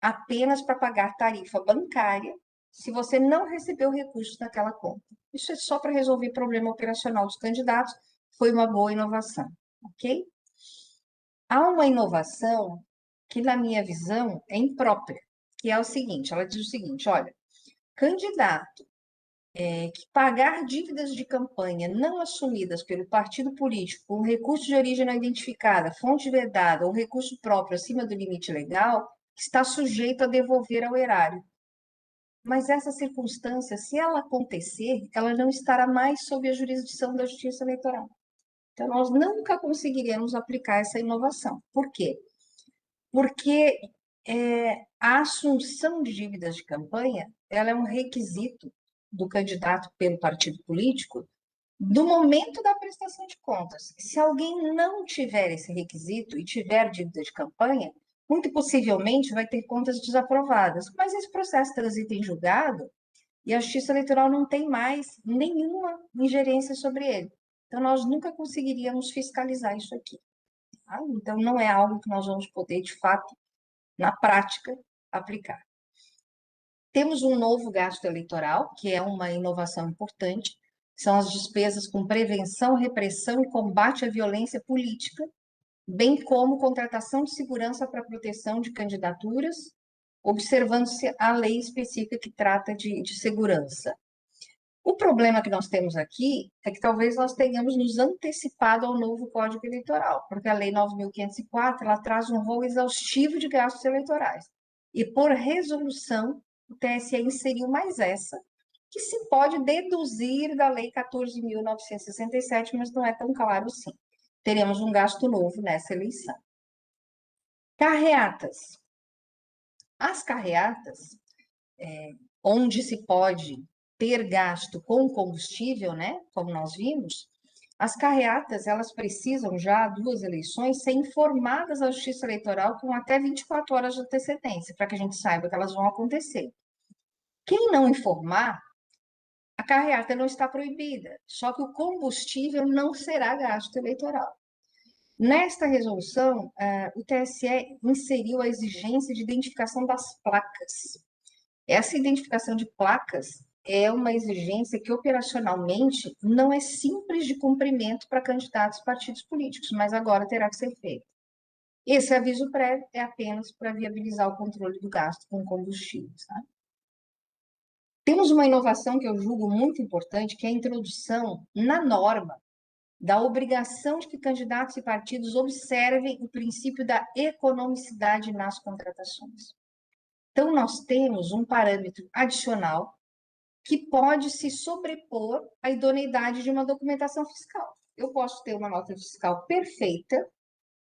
B: Apenas para pagar tarifa bancária se você não recebeu recursos naquela conta. Isso é só para resolver problema operacional dos candidatos. Foi uma boa inovação, ok? Há uma inovação que, na minha visão, é imprópria, que é o seguinte, ela diz o seguinte, olha, candidato que pagar dívidas de campanha não assumidas pelo partido político com recurso de origem não identificada, fonte vedada ou recurso próprio acima do limite legal, está sujeito a devolver ao erário. Mas essa circunstância, se ela acontecer, ela não estará mais sob a jurisdição da Justiça Eleitoral. Então, nós nunca conseguiremos aplicar essa inovação. Por quê? Porque a assunção de dívidas de campanha, ela é um requisito do candidato pelo partido político do momento da prestação de contas. Se alguém não tiver esse requisito e tiver dívida de campanha, muito possivelmente vai ter contas desaprovadas. Mas esse processo transita em julgado e a Justiça Eleitoral não tem mais nenhuma ingerência sobre ele. Então, nós nunca conseguiríamos fiscalizar isso aqui. Tá? Então, não é algo que nós vamos poder, de fato, na prática, aplicar. Temos um novo gasto eleitoral, que é uma inovação importante, são as despesas com prevenção, repressão e combate à violência política, bem como contratação de segurança para proteção de candidaturas, observando-se a lei específica que trata de segurança. O problema que nós temos aqui é que talvez nós tenhamos nos antecipado ao novo Código Eleitoral, porque a Lei 9.504 ela traz um rol exaustivo de gastos eleitorais. E por resolução, o TSE inseriu mais essa, que se pode deduzir da Lei 14.967, mas não é tão claro assim. Teremos um gasto novo nessa eleição. Carreatas. As carreatas, onde se pode ter gasto com combustível, né, como nós vimos, as carreatas, elas precisam já, 2 eleições, ser informadas à Justiça Eleitoral com até 24 horas de antecedência, para que a gente saiba que elas vão acontecer. Quem não informar, a carreata não está proibida, só que o combustível não será gasto eleitoral. Nesta resolução, o TSE inseriu a exigência de identificação das placas. Essa identificação de placas é uma exigência que operacionalmente não é simples de cumprimento para candidatos e partidos políticos, mas agora terá que ser feito. Esse aviso prévio é apenas para viabilizar o controle do gasto com combustíveis. Tá? Temos uma inovação que eu julgo muito importante, que é a introdução na norma da obrigação de que candidatos e partidos observem o princípio da economicidade nas contratações. Então, nós temos um parâmetro adicional que pode se sobrepor à idoneidade de uma documentação fiscal. Eu posso ter uma nota fiscal perfeita,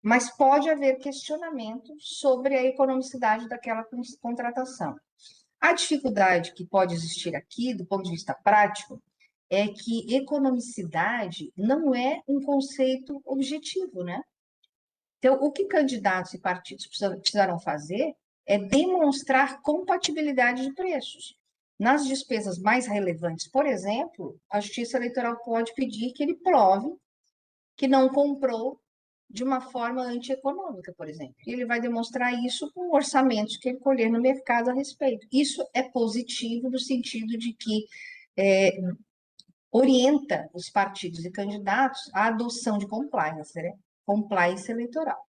B: mas pode haver questionamento sobre a economicidade daquela contratação. A dificuldade que pode existir aqui, do ponto de vista prático, é que economicidade não é um conceito objetivo, né? Então, o que candidatos e partidos precisaram fazer é demonstrar compatibilidade de preços. Nas despesas mais relevantes, por exemplo, a Justiça Eleitoral pode pedir que ele prove que não comprou de uma forma antieconômica, por exemplo. E ele vai demonstrar isso com orçamentos que ele colher no mercado a respeito. Isso é positivo no sentido de que orienta os partidos e candidatos à adoção de compliance, né? Compliance eleitoral.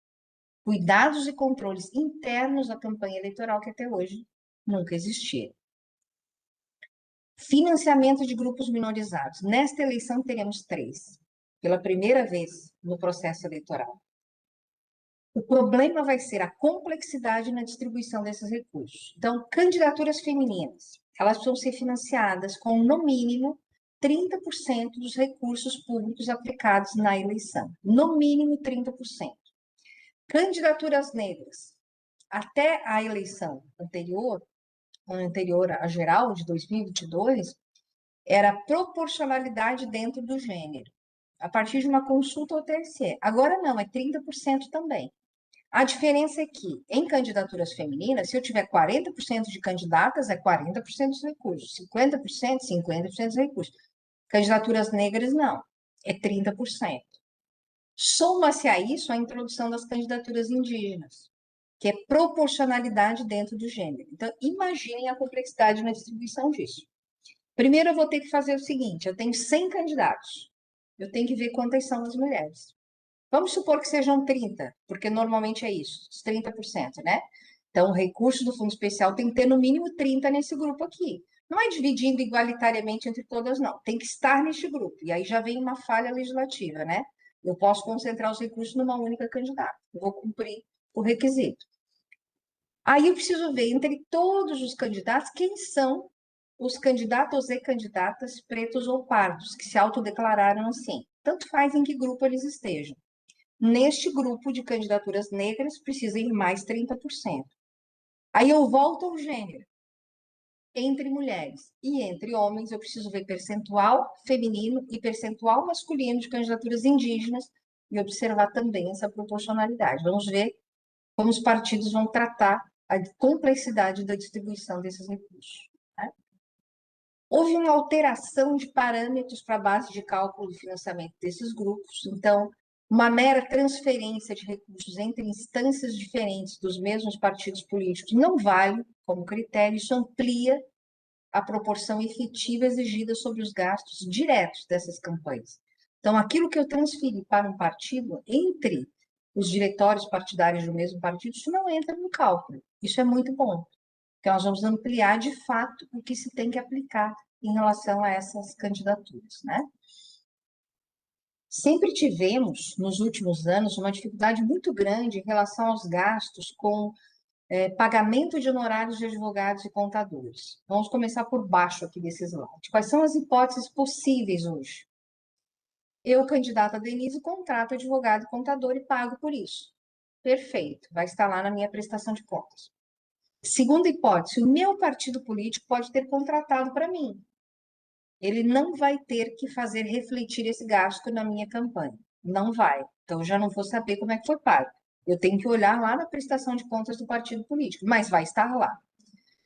B: Cuidados e controles internos da campanha eleitoral que até hoje nunca existiram. Financiamento de grupos minorizados. Nesta eleição teremos 3, pela primeira vez no processo eleitoral. O problema vai ser a complexidade na distribuição desses recursos. Então, candidaturas femininas, elas precisam ser financiadas com, no mínimo, 30% dos recursos públicos aplicados na eleição. No mínimo, 30%. Candidaturas negras, até a eleição anterior à geral, de 2022, era proporcionalidade dentro do gênero, a partir de uma consulta ao TSE. Agora não, é 30% também. A diferença é que, em candidaturas femininas, se eu tiver 40% de candidatas, é 40% dos recursos, 50%, 50% dos recursos. Candidaturas negras, não, é 30%. Soma-se a isso a introdução das candidaturas indígenas, que é proporcionalidade dentro do gênero. Então, imaginem a complexidade na distribuição disso. Primeiro, eu vou ter que fazer o seguinte, eu tenho 100 candidatos, eu tenho que ver quantas são as mulheres. Vamos supor que sejam 30, porque normalmente é isso, os 30%, né? Então, o recurso do Fundo Especial tem que ter no mínimo 30 nesse grupo aqui. Não é dividindo igualitariamente entre todas, não. Tem que estar neste grupo. E aí já vem uma falha legislativa, né? Eu posso concentrar os recursos numa única candidata. Eu vou cumprir o requisito. Aí eu preciso ver, entre todos os candidatos, quem são os candidatos e candidatas pretos ou pardos, que se autodeclararam assim. Tanto faz em que grupo eles estejam. Neste grupo de candidaturas negras, precisa ir mais 30%. Aí eu volto ao gênero. Entre mulheres e entre homens, eu preciso ver percentual feminino e percentual masculino de candidaturas indígenas e observar também essa proporcionalidade. Vamos ver como os partidos vão tratar a complexidade da distribuição desses recursos. Né? Houve uma alteração de parâmetros para a base de cálculo do financiamento desses grupos, então, uma mera transferência de recursos entre instâncias diferentes dos mesmos partidos políticos não vale como critério, isso amplia a proporção efetiva exigida sobre os gastos diretos dessas campanhas. Então, aquilo que eu transferi para um partido, entre os diretórios partidários do mesmo partido, isso não entra no cálculo. Isso é muito bom, porque nós vamos ampliar, de fato, o que se tem que aplicar em relação a essas candidaturas, né? Sempre tivemos, nos últimos anos, uma dificuldade muito grande em relação aos gastos com pagamento de honorários de advogados e contadores. Vamos começar por baixo aqui desse slide. Quais são as hipóteses possíveis hoje? Eu, candidata Denise, contrato advogado e contador e pago por isso. Perfeito, vai estar lá na minha prestação de contas. Segunda hipótese, o meu partido político pode ter contratado para mim. Ele não vai ter que fazer refletir esse gasto na minha campanha. Não vai. Então, eu já não vou saber como é que foi pago. Eu tenho que olhar lá na prestação de contas do partido político, mas vai estar lá.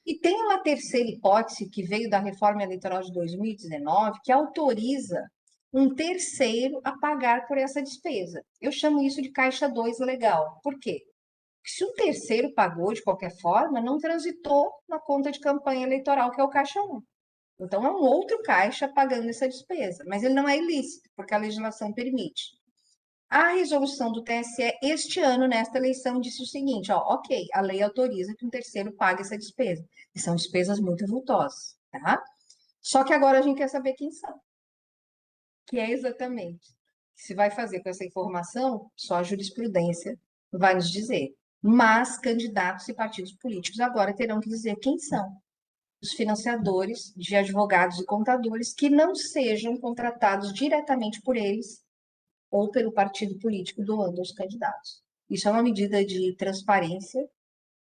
B: E tem uma terceira hipótese que veio da reforma eleitoral de 2019, que autoriza um terceiro a pagar por essa despesa. Eu chamo isso de caixa 2 legal. Por quê? Porque se um terceiro pagou de qualquer forma, não transitou na conta de campanha eleitoral, que é o caixa 1. Então, é um outro caixa pagando essa despesa, mas ele não é ilícito, porque a legislação permite. A resolução do TSE este ano, nesta eleição, disse o seguinte, ó, ok, a lei autoriza que um terceiro pague essa despesa. E são despesas muito vultosas, tá? Só que agora a gente quer saber quem são. Que é exatamente, Se vai fazer com essa informação, só a jurisprudência vai nos dizer. Mas candidatos e partidos políticos agora terão que dizer quem são os financiadores de advogados e contadores que não sejam contratados diretamente por eles ou pelo partido político doando aos candidatos. Isso é uma medida de transparência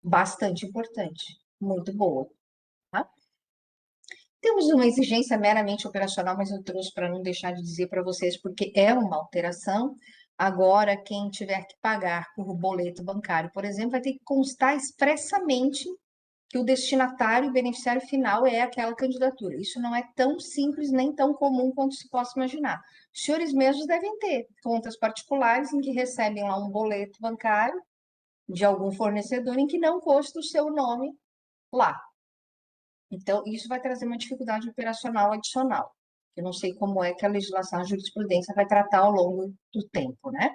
B: bastante importante, muito boa. Tá? Temos uma exigência meramente operacional, mas eu trouxe para não deixar de dizer para vocês, porque é uma alteração. Agora, quem tiver que pagar por boleto bancário, por exemplo, vai ter que constar expressamente que o destinatário e beneficiário final é aquela candidatura. Isso não é tão simples nem tão comum quanto se possa imaginar. Os senhores mesmos devem ter contas particulares em que recebem lá um boleto bancário de algum fornecedor em que não consta o seu nome lá. Então, isso vai trazer uma dificuldade operacional adicional. Eu não sei como é que a legislação, a jurisprudência vai tratar ao longo do tempo, né?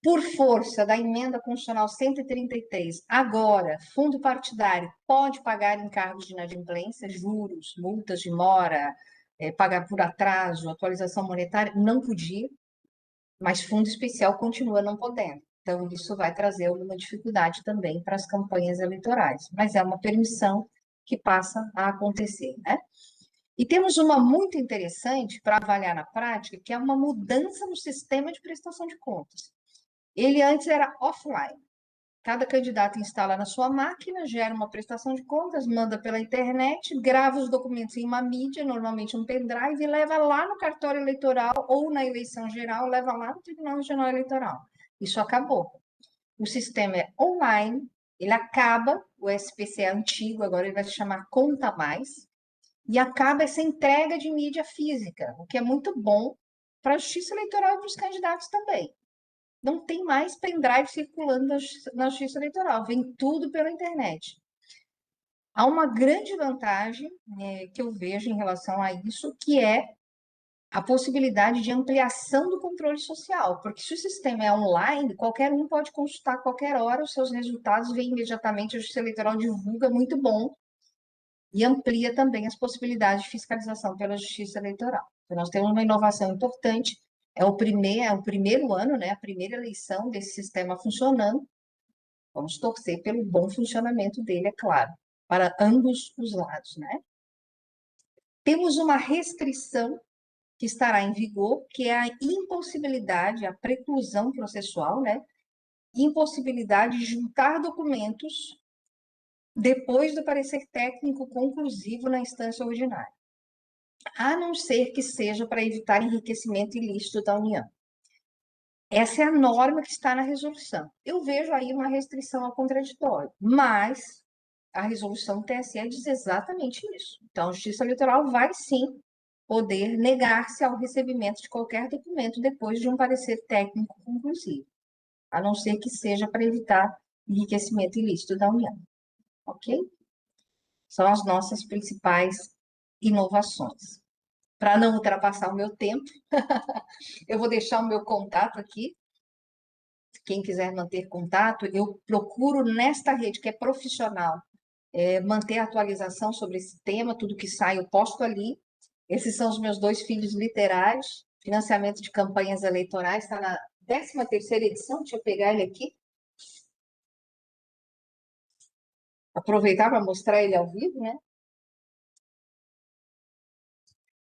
B: Por força da emenda constitucional 133, agora, fundo partidário pode pagar encargos de inadimplência, juros, multas de mora, pagar por atraso, atualização monetária, não podia, mas fundo especial continua não podendo. Então, isso vai trazer alguma dificuldade também para as campanhas eleitorais, mas é uma permissão que passa a acontecer, né? E temos uma muito interessante para avaliar na prática, que é uma mudança no sistema de prestação de contas. Ele antes era offline. Cada candidato instala na sua máquina, gera uma prestação de contas, manda pela internet, grava os documentos em uma mídia, normalmente um pendrive, e leva lá no cartório eleitoral ou na eleição geral, leva lá no Tribunal Regional Eleitoral. Isso acabou. O sistema é online, ele acaba, o SPC é antigo, agora ele vai se chamar Conta Mais, e acaba essa entrega de mídia física, o que é muito bom para a justiça eleitoral e para os candidatos também. Não tem mais pendrive circulando na justiça eleitoral, vem tudo pela internet. Há uma grande vantagem que eu vejo em relação a isso, que é a possibilidade de ampliação do controle social, porque se o sistema é online, qualquer um pode consultar a qualquer hora os seus resultados, vem imediatamente, a Justiça Eleitoral divulga, muito bom, e amplia também as possibilidades de fiscalização pela Justiça Eleitoral. Então, nós temos uma inovação importante, é o primeiro ano, né, a primeira eleição desse sistema funcionando. Vamos torcer pelo bom funcionamento dele, é claro, para ambos os lados, né? Temos uma restrição que estará em vigor, que é a impossibilidade, a preclusão processual, né? Impossibilidade de juntar documentos depois do parecer técnico conclusivo na instância ordinária, a não ser que seja para evitar enriquecimento ilícito da União. Essa é a norma que está na resolução. Eu vejo aí uma restrição ao contraditório, mas a resolução do TSE diz exatamente isso. Então, a Justiça Eleitoral vai sim poder negar-se ao recebimento de qualquer documento depois de um parecer técnico conclusivo, a não ser que seja para evitar enriquecimento ilícito da União. Ok? São as nossas principais inovações. Para não ultrapassar o meu tempo, eu vou deixar o meu contato aqui. Quem quiser manter contato, eu procuro nesta rede que é profissional, manter a atualização sobre esse tema, tudo que sai eu posto ali. Esses são os meus 2 filhos literários, financiamento de campanhas eleitorais, está na 13ª edição, deixa eu pegar ele aqui. Aproveitar para mostrar ele ao vivo, né?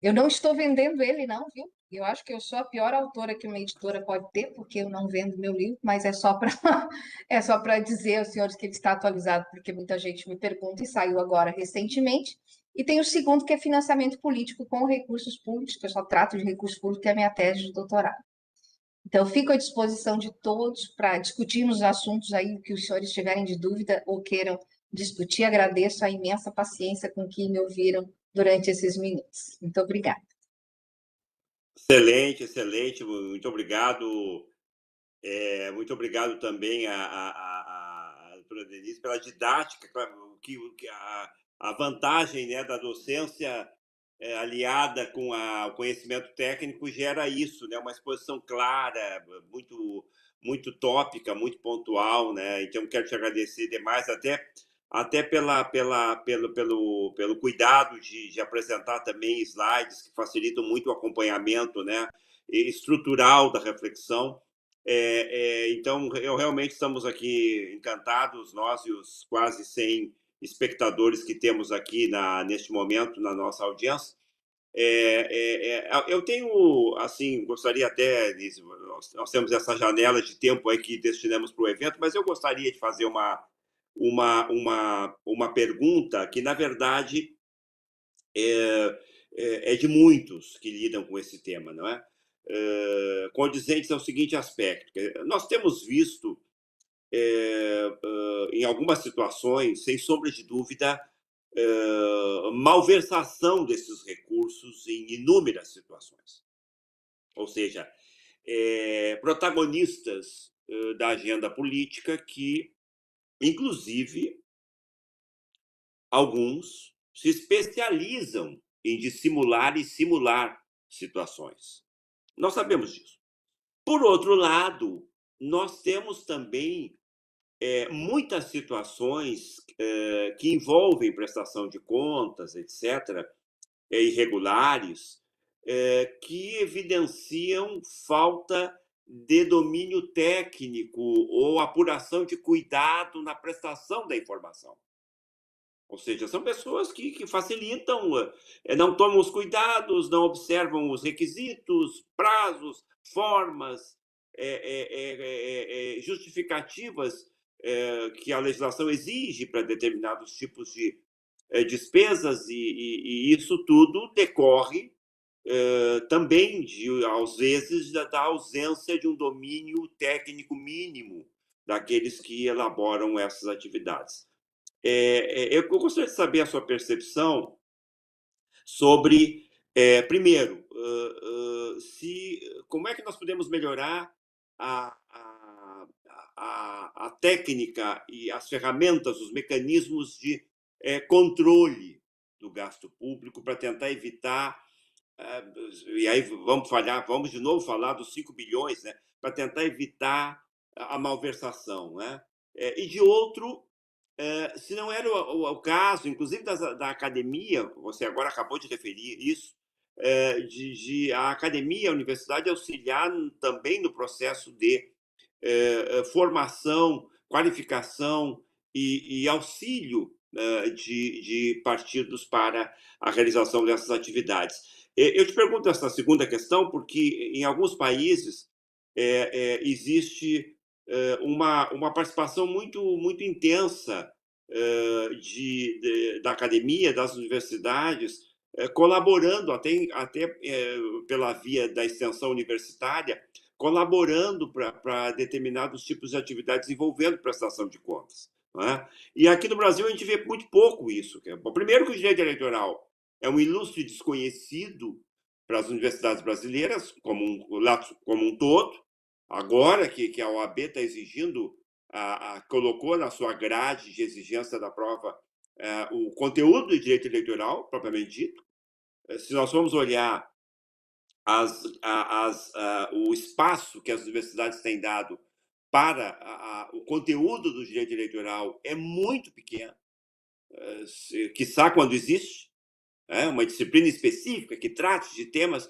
B: Eu não estou vendendo ele, não, viu? Eu acho que eu sou a pior autora que uma editora pode ter, porque eu não vendo meu livro, mas é só para é só para dizer aos senhores que ele está atualizado, porque muita gente me pergunta e saiu agora recentemente. E tem o segundo, que é financiamento político com recursos públicos, que eu só trato de recursos públicos, que é a minha tese de doutorado. Então, fico à disposição de todos para discutirmos os assuntos aí que os senhores tiverem de dúvida ou queiram discutir. Agradeço a imensa paciência com que me ouviram durante esses minutos. Muito obrigada.
A: Excelente, excelente, muito obrigado. Muito obrigado também a doutora Denise pela didática, a vantagem, né, da docência aliada com o conhecimento técnico gera isso, né, uma exposição clara, muito tópica, muito pontual, né? Então quero te agradecer demais, até pelo cuidado de apresentar também slides que facilitam muito o acompanhamento, né? estrutural da reflexão. Então, realmente estamos aqui encantados, nós e os quase 100 espectadores que temos aqui neste momento na nossa audiência. Eu tenho, assim, gostaria até, nós temos essa janela de tempo aí que destinamos para o evento, mas eu gostaria de fazer uma pergunta que, na verdade, é de muitos que lidam com esse tema, não é? Condizentes ao seguinte aspecto: nós temos visto, em algumas situações, sem sombra de dúvida, malversação desses recursos em inúmeras situações. Ou seja, protagonistas da agenda política que, inclusive, alguns se especializam em dissimular e simular situações. Nós sabemos disso. Por outro lado, nós temos também muitas situações que envolvem prestação de contas, etc., irregulares, que evidenciam falta de domínio técnico ou apuração de cuidado na prestação da informação. Ou seja, são pessoas que facilitam, não tomam os cuidados, não observam os requisitos, prazos, formas, justificativas que a legislação exige para determinados tipos de despesas, e isso tudo decorre também, às vezes, da ausência de um domínio técnico mínimo daqueles que elaboram essas atividades. Eu gostaria de saber a sua percepção sobre, primeiro, como é que nós podemos melhorar a técnica e as ferramentas, os mecanismos de controle do gasto público para tentar evitar, e aí vamos de novo falar dos 5 bilhões, né, para tentar evitar a malversação, né? E de outro, se não era o caso, inclusive da academia, você agora acabou de referir isso, de a academia, a universidade auxiliar também no processo de formação, qualificação e auxílio de partidos para a realização dessas atividades. Eu te pergunto essa segunda questão porque em alguns países existe uma participação muito intensa da academia, das universidades, colaborando até pela via da extensão universitária, colaborando para determinados tipos de atividades envolvendo prestação de contas. Não é? E aqui no Brasil a gente vê muito pouco isso. Bom, primeiro que o direito eleitoral é um ilustre desconhecido para as universidades brasileiras como um todo. Agora que a OAB está exigindo, colocou na sua grade de exigência da prova o conteúdo do direito eleitoral, propriamente dito. Se nós formos olhar o espaço que as universidades têm dado para o conteúdo do direito eleitoral é muito pequeno, quiçá quando existe uma disciplina específica que trate de temas,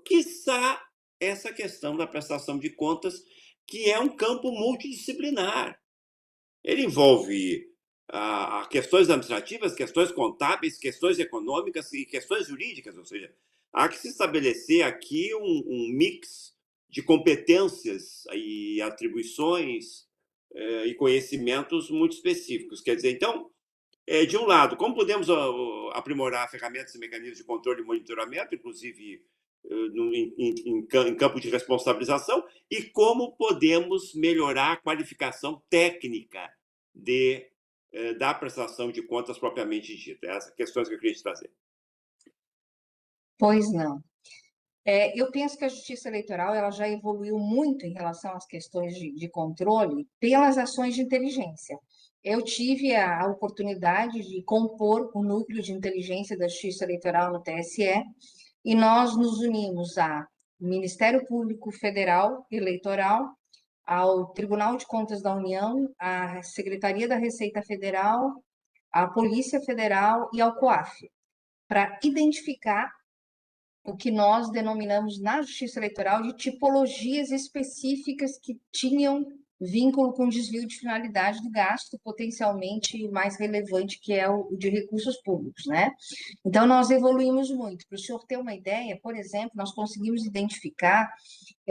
A: quiçá essa questão da prestação de contas, que é um campo multidisciplinar. Ele envolve questões administrativas, questões contábeis, questões econômicas e questões jurídicas, ou seja, há que se estabelecer aqui um mix de competências e atribuições e conhecimentos muito específicos. Quer dizer, então, de um lado, como podemos aprimorar ferramentas e mecanismos de controle e monitoramento, inclusive em campo de responsabilização, e como podemos melhorar a qualificação técnica da prestação de contas propriamente dita. Essas questões que eu queria te trazer.
B: Pois não. Eu penso que a Justiça Eleitoral ela já evoluiu muito em relação às questões de controle pelas ações de inteligência. Eu tive a oportunidade de compor o núcleo de inteligência da Justiça Eleitoral no TSE, e nós nos unimos ao Ministério Público Federal Eleitoral, ao Tribunal de Contas da União, à Secretaria da Receita Federal, à Polícia Federal e ao COAF, para identificar o que nós denominamos na Justiça Eleitoral de tipologias específicas que tinham vínculo com desvio de finalidade do gasto potencialmente mais relevante, que é o de recursos públicos, né? Então, nós evoluímos muito. Para o senhor ter uma ideia, por exemplo, nós conseguimos identificar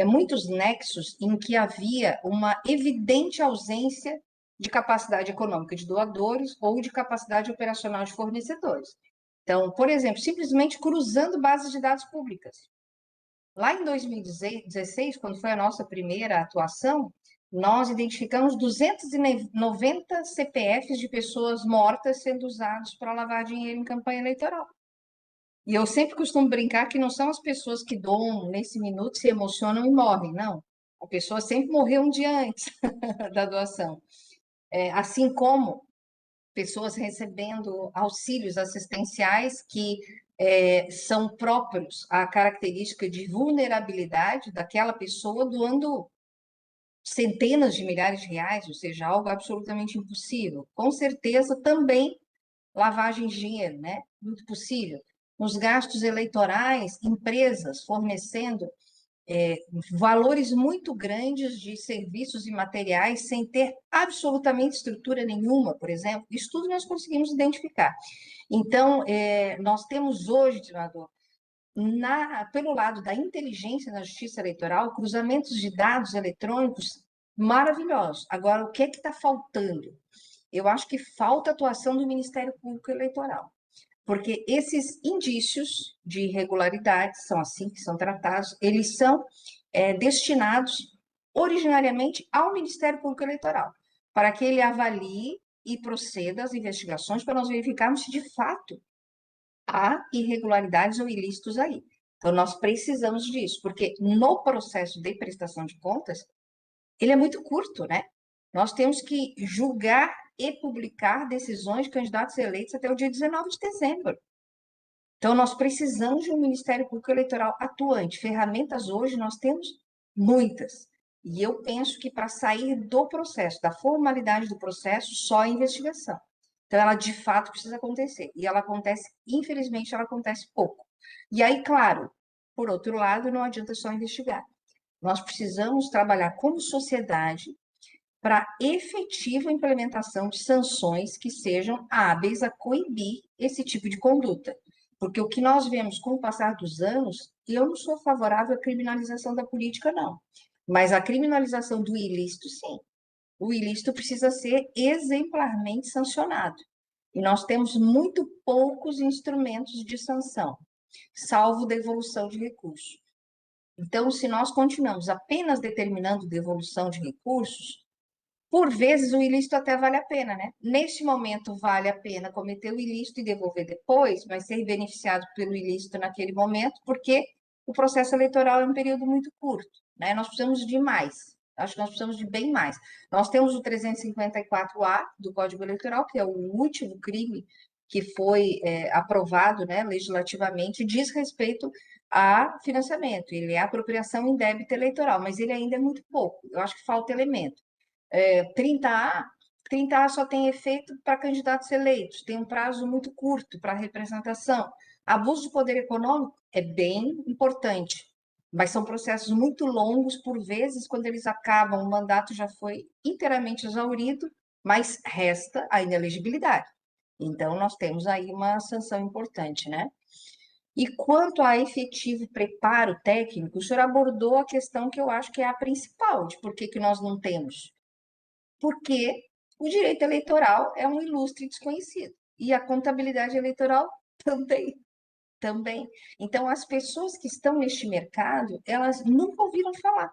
B: muitos nexos em que havia uma evidente ausência de capacidade econômica de doadores ou de capacidade operacional de fornecedores. Então, por exemplo, simplesmente cruzando bases de dados públicas. Lá em 2016, quando foi a nossa primeira atuação, nós identificamos 290 CPFs de pessoas mortas sendo usados para lavar dinheiro em campanha eleitoral. E eu sempre costumo brincar que não são as pessoas que doam nesse minuto, se emocionam e morrem, não. A pessoa sempre morreu um dia antes da doação. Assim como pessoas recebendo auxílios assistenciais que são próprios à característica de vulnerabilidade daquela pessoa doando centenas de milhares de reais, ou seja, algo absolutamente impossível. Com certeza também lavagem de dinheiro, né? Muito possível. Nos gastos eleitorais, empresas fornecendo valores muito grandes de serviços e materiais sem ter absolutamente estrutura nenhuma, por exemplo. Isso tudo nós conseguimos identificar. Então, nós temos hoje, senador, pelo lado da inteligência na justiça eleitoral, cruzamentos de dados eletrônicos maravilhosos. Agora, o que é que está faltando? Eu acho que falta atuação do Ministério Público Eleitoral, porque esses indícios de irregularidade, são assim que são tratados, eles são destinados originariamente ao Ministério Público Eleitoral, para que ele avalie e proceda às investigações para nós verificarmos se de fato há irregularidades ou ilícitos aí. Então, nós precisamos disso, porque no processo de prestação de contas, ele é muito curto, né? Nós temos que julgar e publicar decisões de candidatos eleitos até o dia 19 de dezembro. Então, nós precisamos de um Ministério Público Eleitoral atuante. Ferramentas hoje nós temos muitas. E eu penso que para sair do processo, da formalidade do processo, só a investigação. Então, ela de fato precisa acontecer. E ela acontece, infelizmente, ela acontece pouco. E aí, claro, por outro lado, não adianta só investigar. Nós precisamos trabalhar como sociedade para efetiva implementação de sanções que sejam hábeis a coibir esse tipo de conduta. Porque o que nós vemos com o passar dos anos, eu não sou favorável à criminalização da política, não. Mas a criminalização do ilícito, sim. O ilícito precisa ser exemplarmente sancionado. E nós temos muito poucos instrumentos de sanção, salvo devolução de recursos. Então, se nós continuamos apenas determinando devolução de recursos, por vezes o ilícito até vale a pena, né? Neste momento vale a pena cometer o ilícito e devolver depois, mas ser beneficiado pelo ilícito naquele momento, porque o processo eleitoral é um período muito curto, né? Nós precisamos de mais. Acho que nós precisamos de bem mais. Nós temos o 354A do Código Eleitoral, que é o último crime que foi aprovado, né, legislativamente, diz respeito a financiamento. Ele é apropriação indébita eleitoral, mas ele ainda é muito pouco. Eu acho que falta elemento. 30A só tem efeito para candidatos eleitos, tem um prazo muito curto para representação. Abuso de poder econômico é bem importante, mas são processos muito longos, por vezes, quando eles acabam, o mandato já foi inteiramente exaurido, mas resta a inelegibilidade. Então, nós temos aí uma sanção importante, né? E quanto a efetivo preparo técnico, o senhor abordou a questão que eu acho que é a principal, de por que que nós não temos, porque o direito eleitoral é um ilustre desconhecido e a contabilidade eleitoral também. Também. Então, as pessoas que estão neste mercado, elas nunca ouviram falar.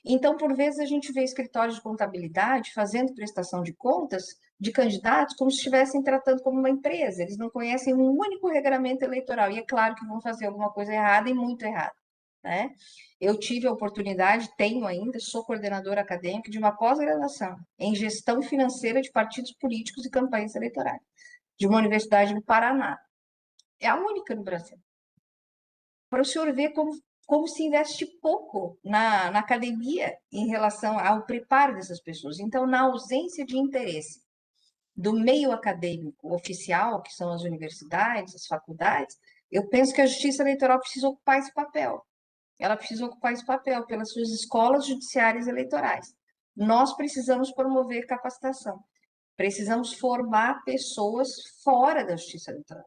B: Então, por vezes, a gente vê escritórios de contabilidade fazendo prestação de contas de candidatos como se estivessem tratando como uma empresa. Eles não conhecem um único regramento eleitoral. E é claro que vão fazer alguma coisa errada e muito errada, né? Eu tive a oportunidade, tenho ainda, sou coordenadora acadêmica de uma pós-graduação em gestão financeira de partidos políticos e campanhas eleitorais, de uma universidade do Paraná. É a única no Brasil. Para o senhor ver como se investe pouco na academia em relação ao preparo dessas pessoas. Então, na ausência de interesse do meio acadêmico oficial, que são as universidades, as faculdades, Eu penso que a Justiça Eleitoral precisa ocupar esse papel. Ela precisa ocupar esse papel pelas suas escolas judiciárias eleitorais. Nós precisamos promover capacitação. Precisamos formar pessoas fora da Justiça Eleitoral.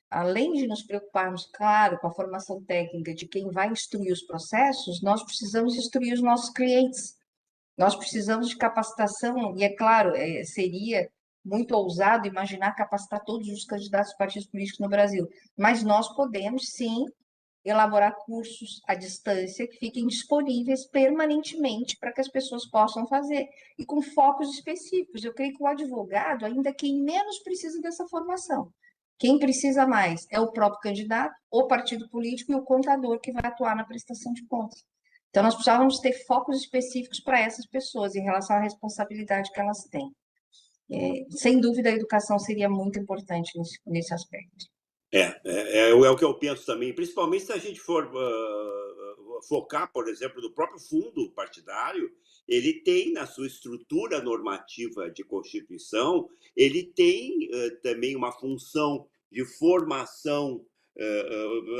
B: Além de nos preocuparmos, claro, com a formação técnica de quem vai instruir os processos, nós precisamos instruir os nossos clientes. Nós precisamos de capacitação, e é claro, seria muito ousado imaginar capacitar todos os candidatos dos partidos políticos no Brasil, mas nós podemos, sim, elaborar cursos à distância que fiquem disponíveis permanentemente para que as pessoas possam fazer, e com focos específicos. Eu creio que o advogado, ainda quem menos precisa dessa formação. Quem precisa mais é o próprio candidato, o partido político e o contador que vai atuar na prestação de contas. Então, nós precisávamos ter focos específicos para essas pessoas em relação à responsabilidade que elas têm. Sem dúvida, a educação seria muito importante nesse aspecto.
A: É o que eu penso também, principalmente se a gente for focar, por exemplo, no próprio fundo partidário. Ele tem, na sua estrutura normativa de Constituição, ele tem também uma função de formação,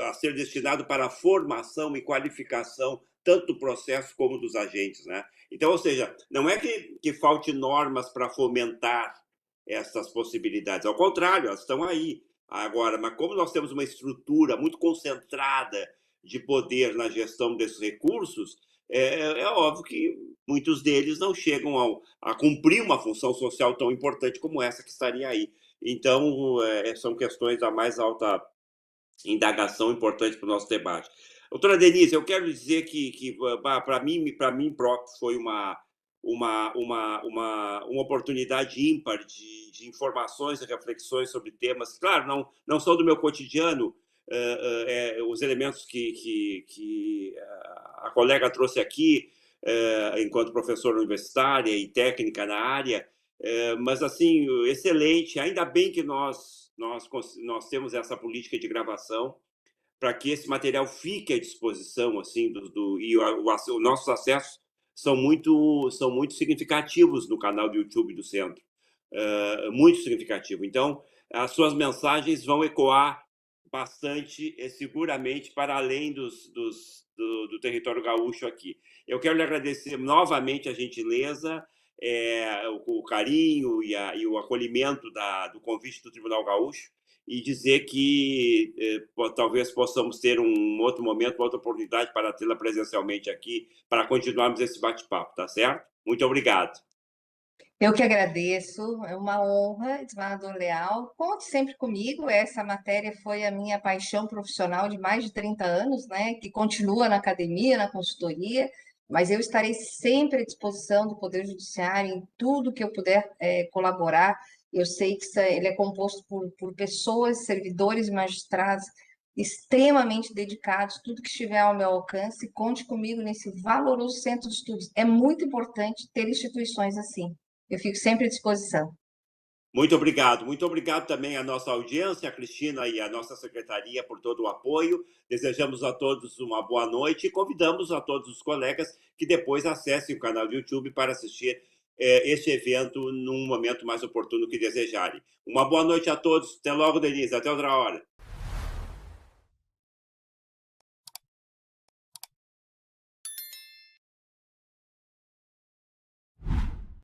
A: a ser destinado para a formação e qualificação tanto do processo como dos agentes, né? Então, ou seja, não é que falte normas para fomentar essas possibilidades, ao contrário, elas estão aí. Agora, mas como nós temos uma estrutura muito concentrada de poder na gestão desses recursos, é óbvio que muitos deles não chegam a cumprir uma função social tão importante como essa que estaria aí. Então, são questões da mais alta indagação importante para o nosso debate. Doutora Denise, eu quero dizer que para mim próprio foi uma oportunidade ímpar de informações e reflexões sobre temas, claro, não são do meu cotidiano, os elementos que a colega trouxe aqui, enquanto professora universitária e técnica na área, mas, assim, excelente. Ainda bem que nós temos essa política de gravação para que esse material fique à disposição, assim, e os nossos acessos são muito significativos no canal do YouTube do Centro, muito significativo. Então, as suas mensagens vão ecoar bastante, seguramente, para além do território gaúcho aqui. Eu quero lhe agradecer novamente a gentileza, o carinho e o acolhimento do convite do Tribunal Gaúcho, e dizer que talvez possamos ter um outro momento, uma outra oportunidade para tê-la presencialmente aqui, para continuarmos esse bate-papo, tá certo? Muito obrigado.
B: Eu que agradeço, é uma honra, desembargador Leal. Conte sempre comigo, essa matéria foi a minha paixão profissional de mais de 30 anos, né, que continua na academia, na consultoria, mas eu estarei sempre à disposição do Poder Judiciário em tudo que eu puder colaborar. Eu sei que ele é composto por pessoas, servidores e magistrados extremamente dedicados, tudo que estiver ao meu alcance, conte comigo nesse valoroso centro de estudos. É muito importante ter instituições assim. Eu fico sempre à disposição.
A: Muito obrigado também à nossa audiência, a Cristina e à nossa secretaria por todo o apoio. Desejamos a todos uma boa noite e convidamos a todos os colegas que depois acessem o canal do YouTube para assistir este evento num momento mais oportuno que desejarem. Uma boa noite a todos. Até logo, Denise. Até outra hora.